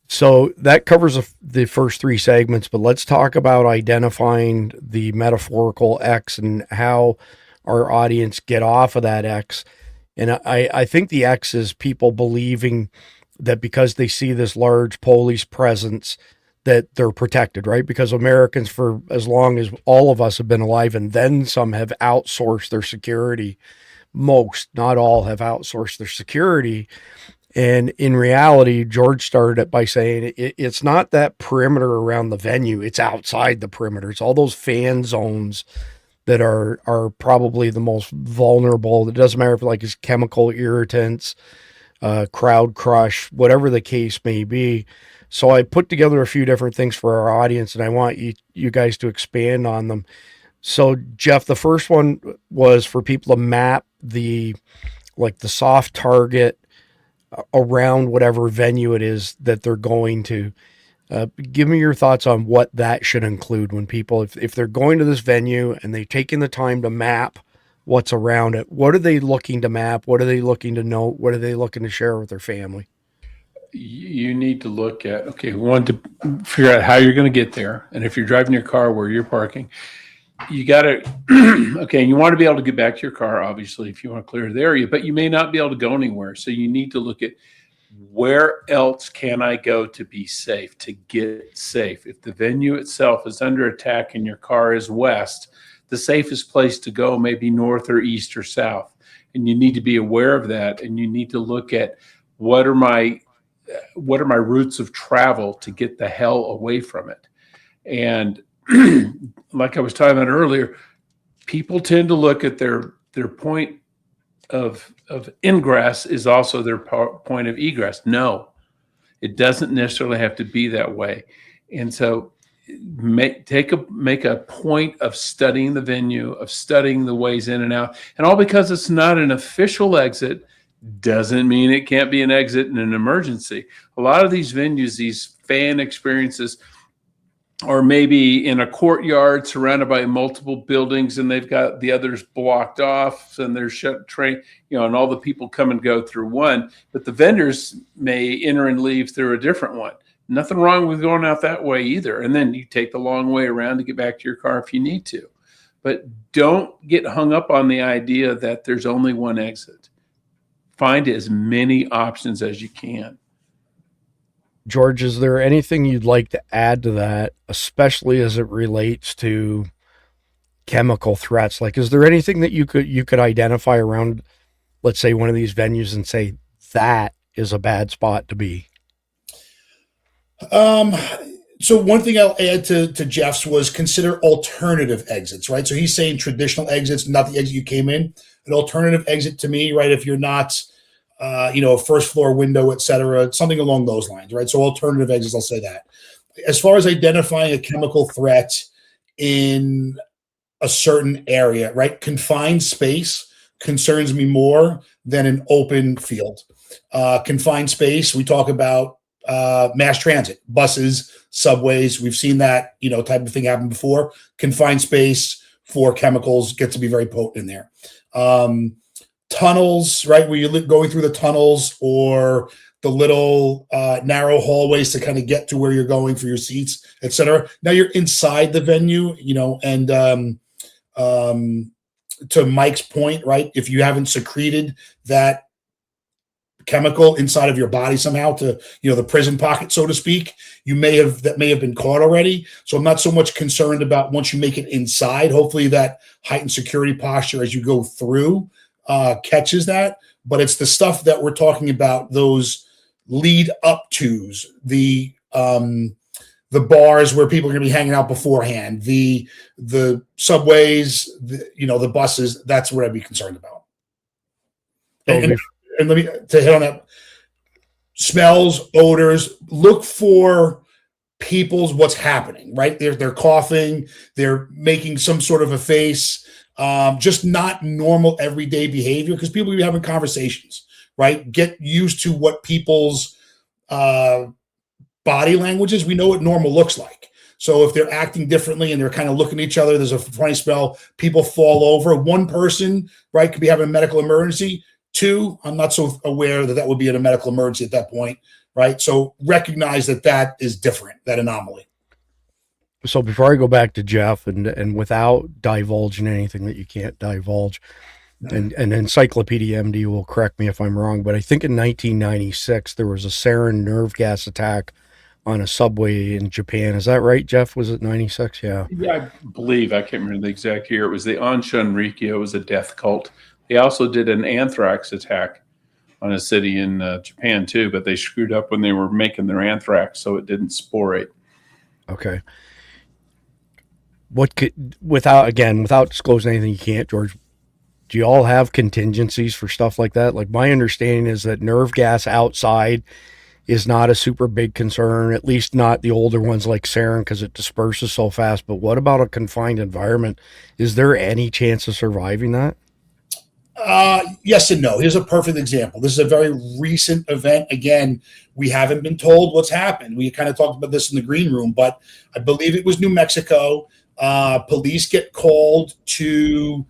So that covers the first three segments, but let's talk about identifying the metaphorical X and how our audience get off of that X. And I think the X is people believing that because they see this large police presence that they're protected, right? Because Americans, for as long as all of us have been alive, and then some, have outsourced their security. Most, not all, have outsourced their security. And in reality, George started it by saying it's not that perimeter around the venue, it's outside the perimeter. It's all those fan zones that are probably the most vulnerable. It doesn't matter if it's chemical irritants, crowd crush, whatever the case may be. So I put together a few different things for our audience, and I want you guys to expand on them. So Jeff, the first one was for people to map the soft target around whatever venue it is that they're going to. Give me your thoughts on what that should include when people, if they're going to this venue and they've taken the time to map what's around it, what are they looking to map? What are they looking to note? What are they looking to share with their family? You need to look at, we want to figure out how you're going to get there. And if you're driving your car, where you're parking, you got to, and you want to be able to get back to your car, obviously, if you want to clear the area, but you may not be able to go anywhere. So you need to look at where else can I go to be safe, to get safe. If the venue itself is under attack and your car is west, the safest place to go may be north or east or south. And you need to be aware of that. And you need to look at what are my routes of travel to get the hell away from it. And like I was talking about earlier, people tend to look at their point of ingress is also their point of egress. No, it doesn't necessarily have to be that way. And so make a point of studying the venue, of studying the ways in and out. And all because it's not an official exit doesn't mean it can't be an exit in an emergency. A lot of these venues, these fan experiences, or maybe in a courtyard surrounded by multiple buildings and they've got the others blocked off and they're shut train, and all the people come and go through one, but the vendors may enter and leave through a different one. Nothing wrong with going out that way either. And then you take the long way around to get back to your car if you need to. But don't get hung up on the idea that there's only one exit. Find as many options as you can. George, is there anything you'd like to add to that, especially as it relates to chemical threats? Like, is there anything that you could identify around, let's say, one of these venues and say that is a bad spot to be? So one thing I'll add to Jeff's was consider alternative exits, right? So he's saying traditional exits, not the exit you came in. An alternative exit to me, right? If you're not, a first floor window, et cetera, something along those lines, right? So alternative exits, I'll say that. As far as identifying a chemical threat in a certain area, right? Confined space concerns me more than an open field. Confined space, we talk about mass transit, buses, subways. We've seen that, type of thing happen before. Confined space for chemicals gets to be very potent in there. Tunnels, right, where you're going through the tunnels or the little narrow hallways to kind of get to where you're going for your seats, etc. Now you're inside the venue, and to Mike's point, right, if you haven't secreted that chemical inside of your body somehow to the prison pocket, so to speak, that may have been caught already. So I'm not so much concerned about once you make it inside. Hopefully that heightened security posture as you go through catches that, but it's the stuff that we're talking about, those lead up tos, the bars where people are going to be hanging out beforehand, the subways, the buses. That's what I'd be concerned about. And let me to hit on that. Smells, odors. Look for what's happening. Right, they're coughing. They're making some sort of a face. Just not normal everyday behavior, because people will be having conversations. Right, get used to what people's body language is. We know what normal looks like. So if they're acting differently and they're kind of looking at each other, there's a funny smell. People fall over. One person, right, could be having a medical emergency. Two, I'm not so aware that would be in a medical emergency at that point, right? So recognize that is different, that anomaly. So before I go back to Jeff, and without divulging anything that you can't divulge, and Encyclopedia MD will correct me if I'm wrong, but I think in 1996 there was a sarin nerve gas attack on a subway in Japan. Is that right, Jeff? Was it 96? Yeah. Yeah, I believe. I can't remember the exact year. It was the Anshan Rikyo. It was a death cult. They also did an anthrax attack on a city in Japan too, but they screwed up when they were making their anthrax, so it didn't sporate. Okay. Without disclosing anything you can't, George, do you all have contingencies for stuff like that? Like, my understanding is that nerve gas outside is not a super big concern, at least not the older ones like sarin, because it disperses so fast. But what about a confined environment? Is there any chance of surviving that? Yes and no. Here's a perfect example. This is a very recent event. Again, we haven't been told what's happened. We kind of talked about this in the green room, but I believe it was New Mexico. Police get called to,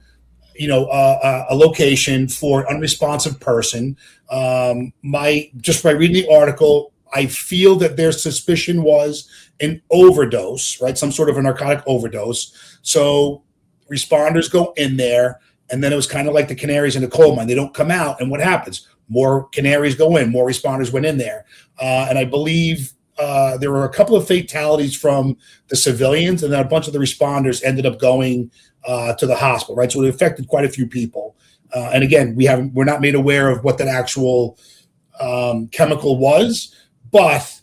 a location for an unresponsive person. Just by reading the article, I feel that their suspicion was an overdose, right? Some sort of a narcotic overdose. So responders go in there. And then it was kind of like the canaries in the coal mine. They don't come out. And what happens? More canaries go in. More responders went in there. And I believe there were a couple of fatalities from the civilians. And then a bunch of the responders ended up going to the hospital, right? So it affected quite a few people. And again, we're not made aware of what that actual chemical was. But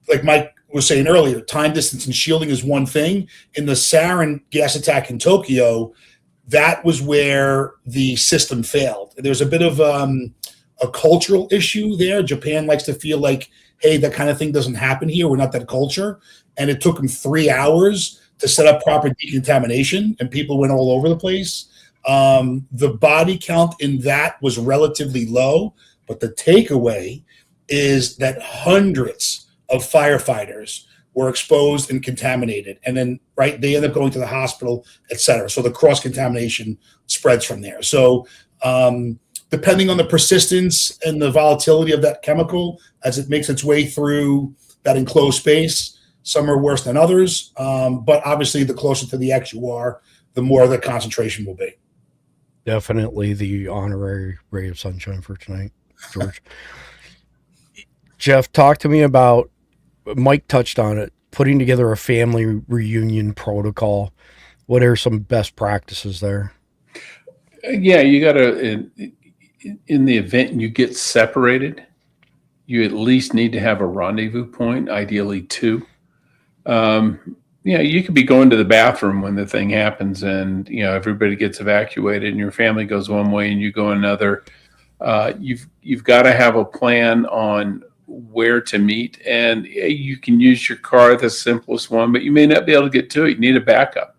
like Mike was saying earlier, time, distance, and shielding is one thing. In the sarin gas attack in Tokyo, that was where the system failed. There's a bit of a cultural issue there. Japan likes to feel like, hey, that kind of thing doesn't happen here. We're not that culture. And it took them 3 hours to set up proper decontamination, and people went all over the place. The body count in that was relatively low, but the takeaway is that hundreds of firefighters were exposed and contaminated. And then, right, they end up going to the hospital, et cetera. So the cross-contamination spreads from there. So depending on the persistence and the volatility of that chemical as it makes its way through that enclosed space, some are worse than others. But obviously, the closer to the X you are, the more the concentration will be. Definitely the honorary ray of sunshine for tonight, George. Jeff, talk to me about, Mike touched on it, putting together a family reunion protocol. What are some best practices there? Yeah, you got to, in the event you get separated, you at least need to have a rendezvous point, ideally 2. You could be going to the bathroom when the thing happens and, everybody gets evacuated and your family goes one way and you go another. You've got to have a plan on where to meet, and you can use your car, the simplest one, but you may not be able to get to it. You need a backup.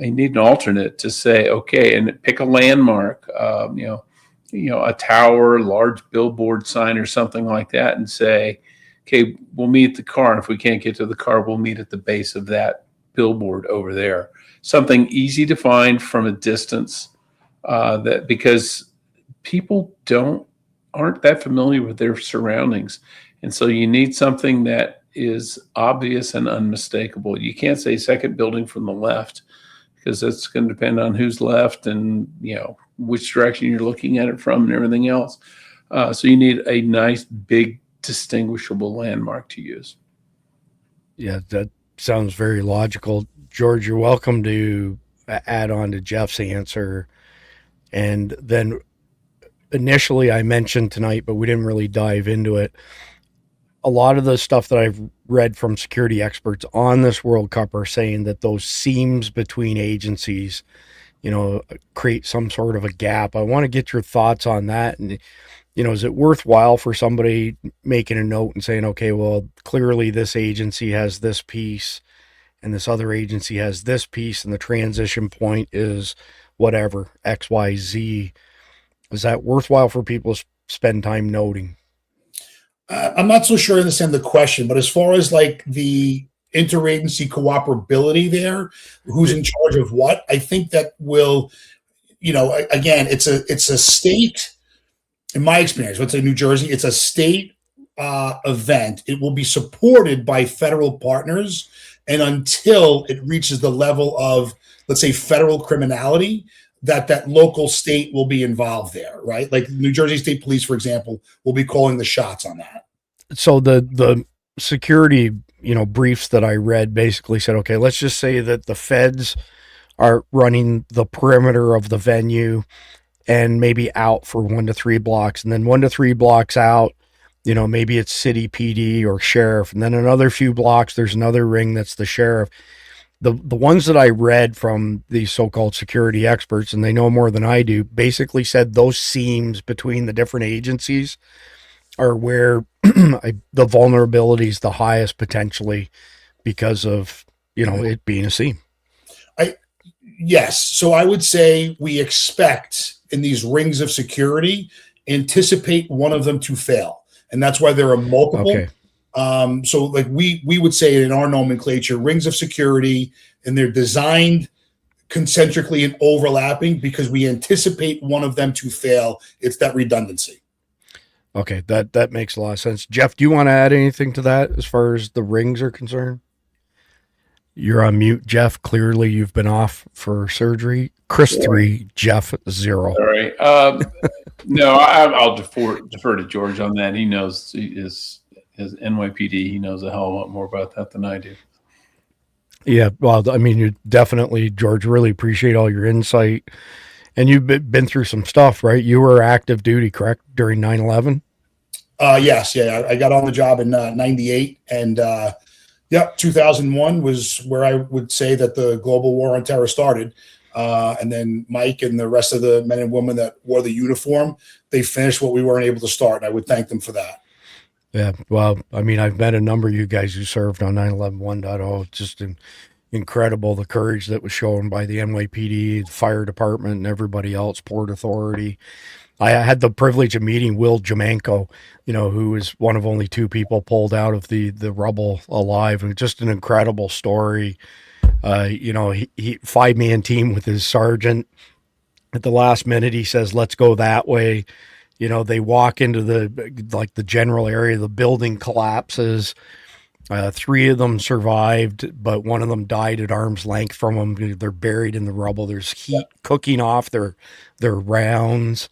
you need an alternate to say, okay, and pick a landmark, a tower, large billboard sign or something like that, and say, okay, we'll meet at the car. And if we can't get to the car, we'll meet at the base of that billboard over there. Something easy to find from a distance, that because people aren't that familiar with their surroundings. And so you need something that is obvious and unmistakable. You can't say second building from the left, because it's going to depend on who's left and, which direction you're looking at it from and everything else. So you need a nice, big, distinguishable landmark to use. Yeah, that sounds very logical. George, you're welcome to add on to Jeff's answer. And then initially I mentioned tonight, but we didn't really dive into it. A lot of the stuff that I've read from security experts on this World Cup are saying that those seams between agencies, create some sort of a gap. I want to get your thoughts on that. And, is it worthwhile for somebody making a note and saying, okay, well, clearly this agency has this piece and this other agency has this piece, and the transition point is whatever, XYZ. Is that worthwhile for people to spend time noting? I'm not so sure I understand the question, but as far as like the interagency cooperability there, who's in charge of what, I think that will, again, it's a state, in my experience, let's say New Jersey, it's a state event. It will be supported by federal partners. And until it reaches the level of, let's say, federal criminality, that local state will be involved there, right? Like New Jersey State Police, for example, will be calling the shots on that. So the security, briefs that I read basically said, okay, let's just say that the feds are running the perimeter of the venue and maybe out for 1 to 3 blocks, and then 1 to 3 blocks out, maybe it's city PD or sheriff, and then another few blocks, there's another ring that's the sheriff. The ones that I read from these so-called security experts, and they know more than I do, basically said those seams between the different agencies are where the vulnerability is the highest potentially because of, it being a seam. Yes. So I would say we expect in these rings of security, anticipate one of them to fail. And that's why there are multiple. Okay. So like we would say in our nomenclature, rings of security, and they're designed concentrically and overlapping because we anticipate one of them to fail. It's that redundancy. Okay. That makes a lot of sense. Jeff, do you want to add anything to that as far as the rings are concerned? You're on mute, Jeff. Clearly you've been off for surgery. Chris 3, Jeff 0. All right. No, I'll defer to George on that. He knows his NYPD. He knows a hell of a lot more about that than I do. Yeah, well, I mean, you definitely, George, really appreciate all your insight. And you've been through some stuff, right? You were active duty, correct, during 9/11? Yes, yeah. I got on the job in 98, and 2001 was where I would say that the global war on terror started. And then Mike and the rest of the men and women that wore the uniform, they finished what we weren't able to start, and I would thank them for that. Yeah, well, I mean, I've met a number of you guys who served on 9/11 1.0. It's just incredible the courage that was shown by the NYPD, the fire department, and everybody else, Port Authority. I had the privilege of meeting Will Jamanko, who was one of only 2 people pulled out of the rubble alive, and just an incredible story. He 5-man team with his sergeant. At the last minute, he says, "Let's go that way." They walk into the general area. The building collapses. 3 of them survived, but one of them died at arm's length from them. They're buried in the rubble. There's heat cooking off their rounds.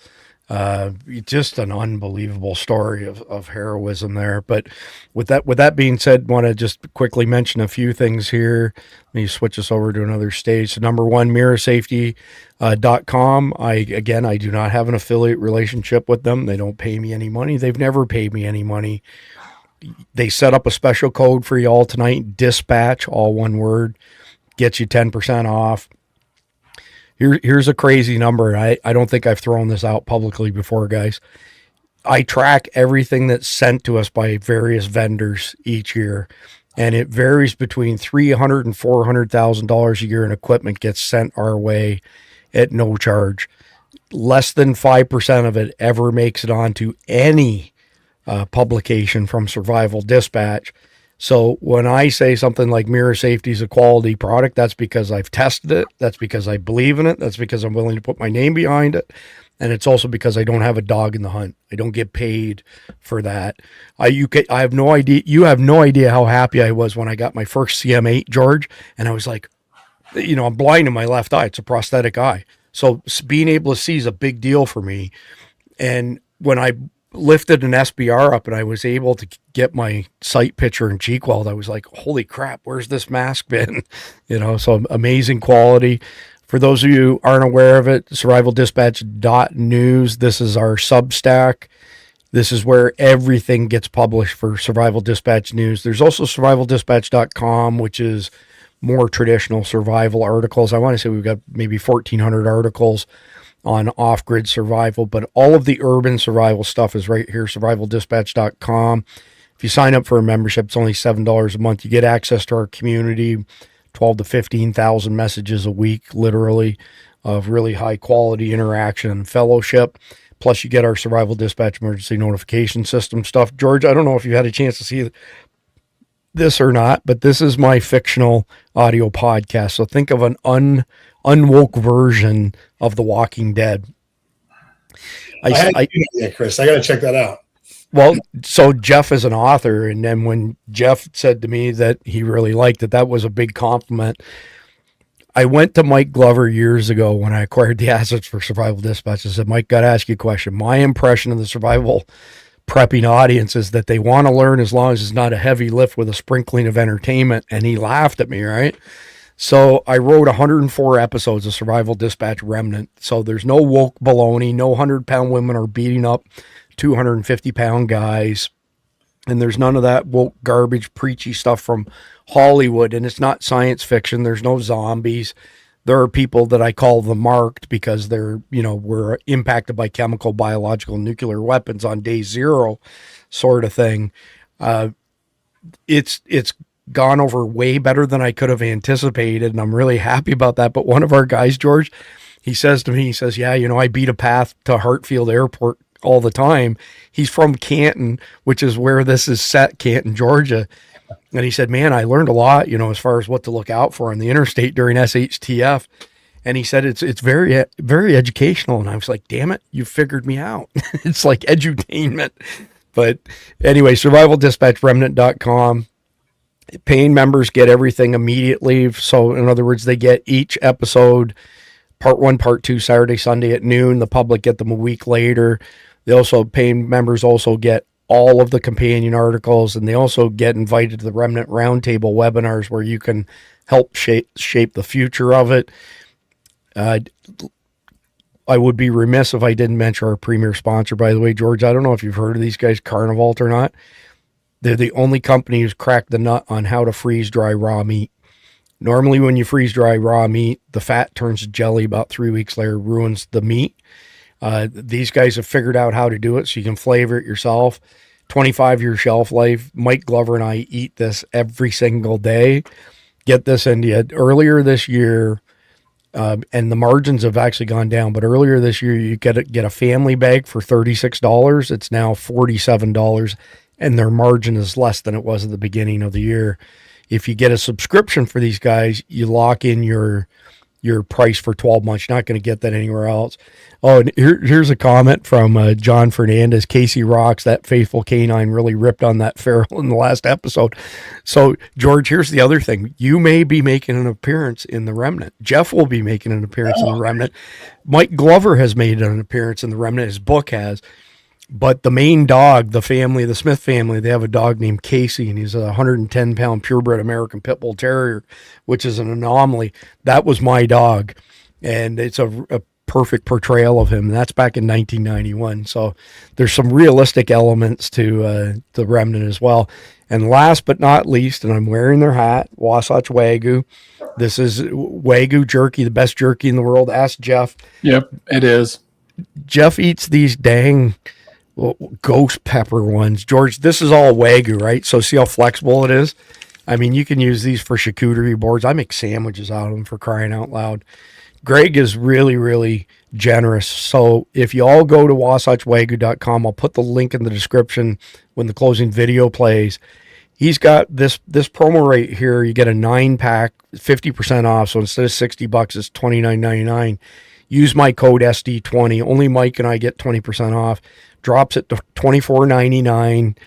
Just an unbelievable story of heroism there. But with that being said, want to just quickly mention a few things here. Let me switch us over to another stage. So number 1, mirasafety.com. I do not have an affiliate relationship with them. They don't pay me any money. They've never paid me any money. They set up a special code for you all tonight. Dispatch, all one word, gets you 10% off. Here's a crazy number. I don't think I've thrown this out publicly before, guys. I track everything that's sent to us by various vendors each year. and it varies between $300,000 and $400,000 a year in equipment gets sent our way at no charge. Less than 5% of it ever makes it onto any publication from Survival Dispatch. So when I say something like MIRA Safety is a quality product, that's because I've tested it. That's because I believe in it. That's because I'm willing to put my name behind it. And it's also because I don't have a dog in the hunt. I don't get paid for that. I have no idea. You have no idea how happy I was when I got my first CM8, George. And I was like, I'm blind in my left eye. It's a prosthetic eye. So being able to see is a big deal for me. And when I lifted an SBR up and I was able to get my sight picture and cheek weld, I was like, holy crap, where's this mask been? So amazing quality. For those of you who aren't aware of it, survivaldispatch.news, this is our Substack. This is where everything gets published for Survival Dispatch News. There's also survivaldispatch.com, which is more traditional survival articles. I want to say we've got maybe 1,400 articles on off-grid survival, but all of the urban survival stuff is right here, survivaldispatch.com. If you sign up for a membership, it's only $7 a month. You get access to our community, 12 to 15,000 messages a week, literally, of really high-quality interaction and fellowship. Plus, you get our Survival Dispatch emergency notification system stuff. George, I don't know if you had a chance to see this or not, but this is my fictional audio podcast. So think of an unwoke version of The Walking Dead. Chris, I got to check that out. Well, so Jeff is an author, and then when Jeff said to me that he really liked it, that was a big compliment. I went to Mike Glover years ago when I acquired the assets for Survival Dispatch. I said, Mike, got to ask you a question. My impression of the survival prepping audience is that they want to learn as long as it's not a heavy lift with a sprinkling of entertainment. And he laughed at me, right? So I wrote 104 episodes of Survival Dispatch Remnant. So there's no woke baloney, no 100-pound women are beating up 250-pound guys. And there's none of that woke garbage, preachy stuff from Hollywood. And it's not science fiction. There's no zombies. There are people that I call the marked because they're, were impacted by chemical, biological, nuclear weapons on day zero sort of thing. It's gone over way better than I could have anticipated, and I'm really happy about that. But one of our guys, George, he says to me, yeah, I beat a path to Hartfield Airport all the time. He's from Canton, which is where this is set, Canton, Georgia. And he said, man, I learned a lot, as far as what to look out for on the interstate during SHTF. And he said, it's very, very educational. And I was like, damn it, you figured me out. It's like edutainment. But anyway, survivaldispatchremnant.com. Paying members get everything immediately. So in other words, they get each episode, part 1, part 2, Saturday, Sunday at noon. The public get them a week later. Paying members also get all of the companion articles, and they also get invited to the Remnant Roundtable webinars where you can help shape the future of it. I would be remiss if I didn't mention our premier sponsor, by the way, George. I don't know if you've heard of these guys, Carnivalt or not. They're the only company who's cracked the nut on how to freeze dry raw meat. Normally, when you freeze dry raw meat, the fat turns to jelly about 3 weeks later, ruins the meat. These guys have figured out how to do it so you can flavor it yourself. 25-year shelf life. Mike Glover and I eat this every single day. Get this into you. Earlier this year, and the margins have actually gone down, but earlier this year, you get a family bag for $36. It's now $47, and their margin is less than it was at the beginning of the year. If you get a subscription for these guys, you lock in your price for 12 months. You're not going to get that anywhere else. Oh, and here's a comment from John Fernandez. Casey rocks. That faithful canine really ripped on that feral in the last episode. So, George, here's the other thing. You may be making an appearance in the Remnant. Jeff will be making an appearance in the Remnant. Mike Glover has made an appearance in the Remnant. His book has. But the main dog, the Smith family, they have a dog named Casey, and he's a 110-pound purebred American Pit Bull Terrier, which is an anomaly. That was my dog, and it's a perfect portrayal of him. That's back in 1991. So there's some realistic elements to the Remnant as well. And last but not least, and I'm wearing their hat, Wasatch Wagyu. This is Wagyu jerky, the best jerky in the world. Ask Jeff. Yep, it is. Jeff eats these dang ghost pepper ones. George, this is all Wagyu, right? So see how flexible it is? I mean, you can use these for charcuterie boards. I make sandwiches out of them, for crying out loud. Greg is really, really generous. So if you all go to wasatchwagyu.com, I'll put the link in the description when the closing video plays. He's got this promo right here. You get a 9-pack, 50% off. So instead of $60, it's $29.99. Use my code SD20. Only Mike and I get 20% off. Drops it to $24.99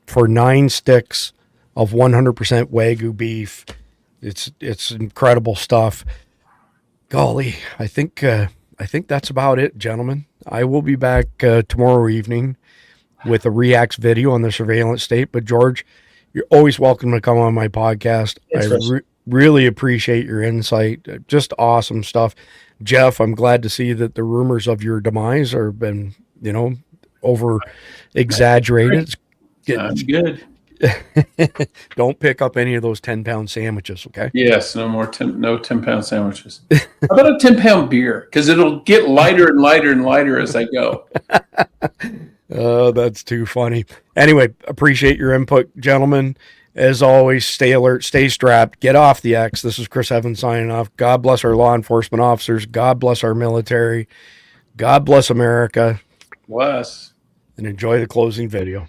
for 9 sticks of 100% Wagyu beef. It's incredible stuff. Golly, I think that's about it, gentlemen. I will be back tomorrow evening with a reacts video on the surveillance state. But George, you're always welcome to come on my podcast. Thanks, I really appreciate your insight. Just awesome stuff. Jeff, I'm glad to see that the rumors of your demise are been, over exaggerated. Sounds good. Don't pick up any of those 10-pound sandwiches, okay? Yes, no 10-pound sandwiches. How about a 10-pound beer? Because it'll get lighter and lighter and lighter as I go. Oh, that's too funny. Anyway, appreciate your input, gentlemen. As always, stay alert, stay strapped, get off the X. This is Chris Evans signing off. God bless our law enforcement officers. God bless our military. God bless America. Bless. And enjoy the closing video.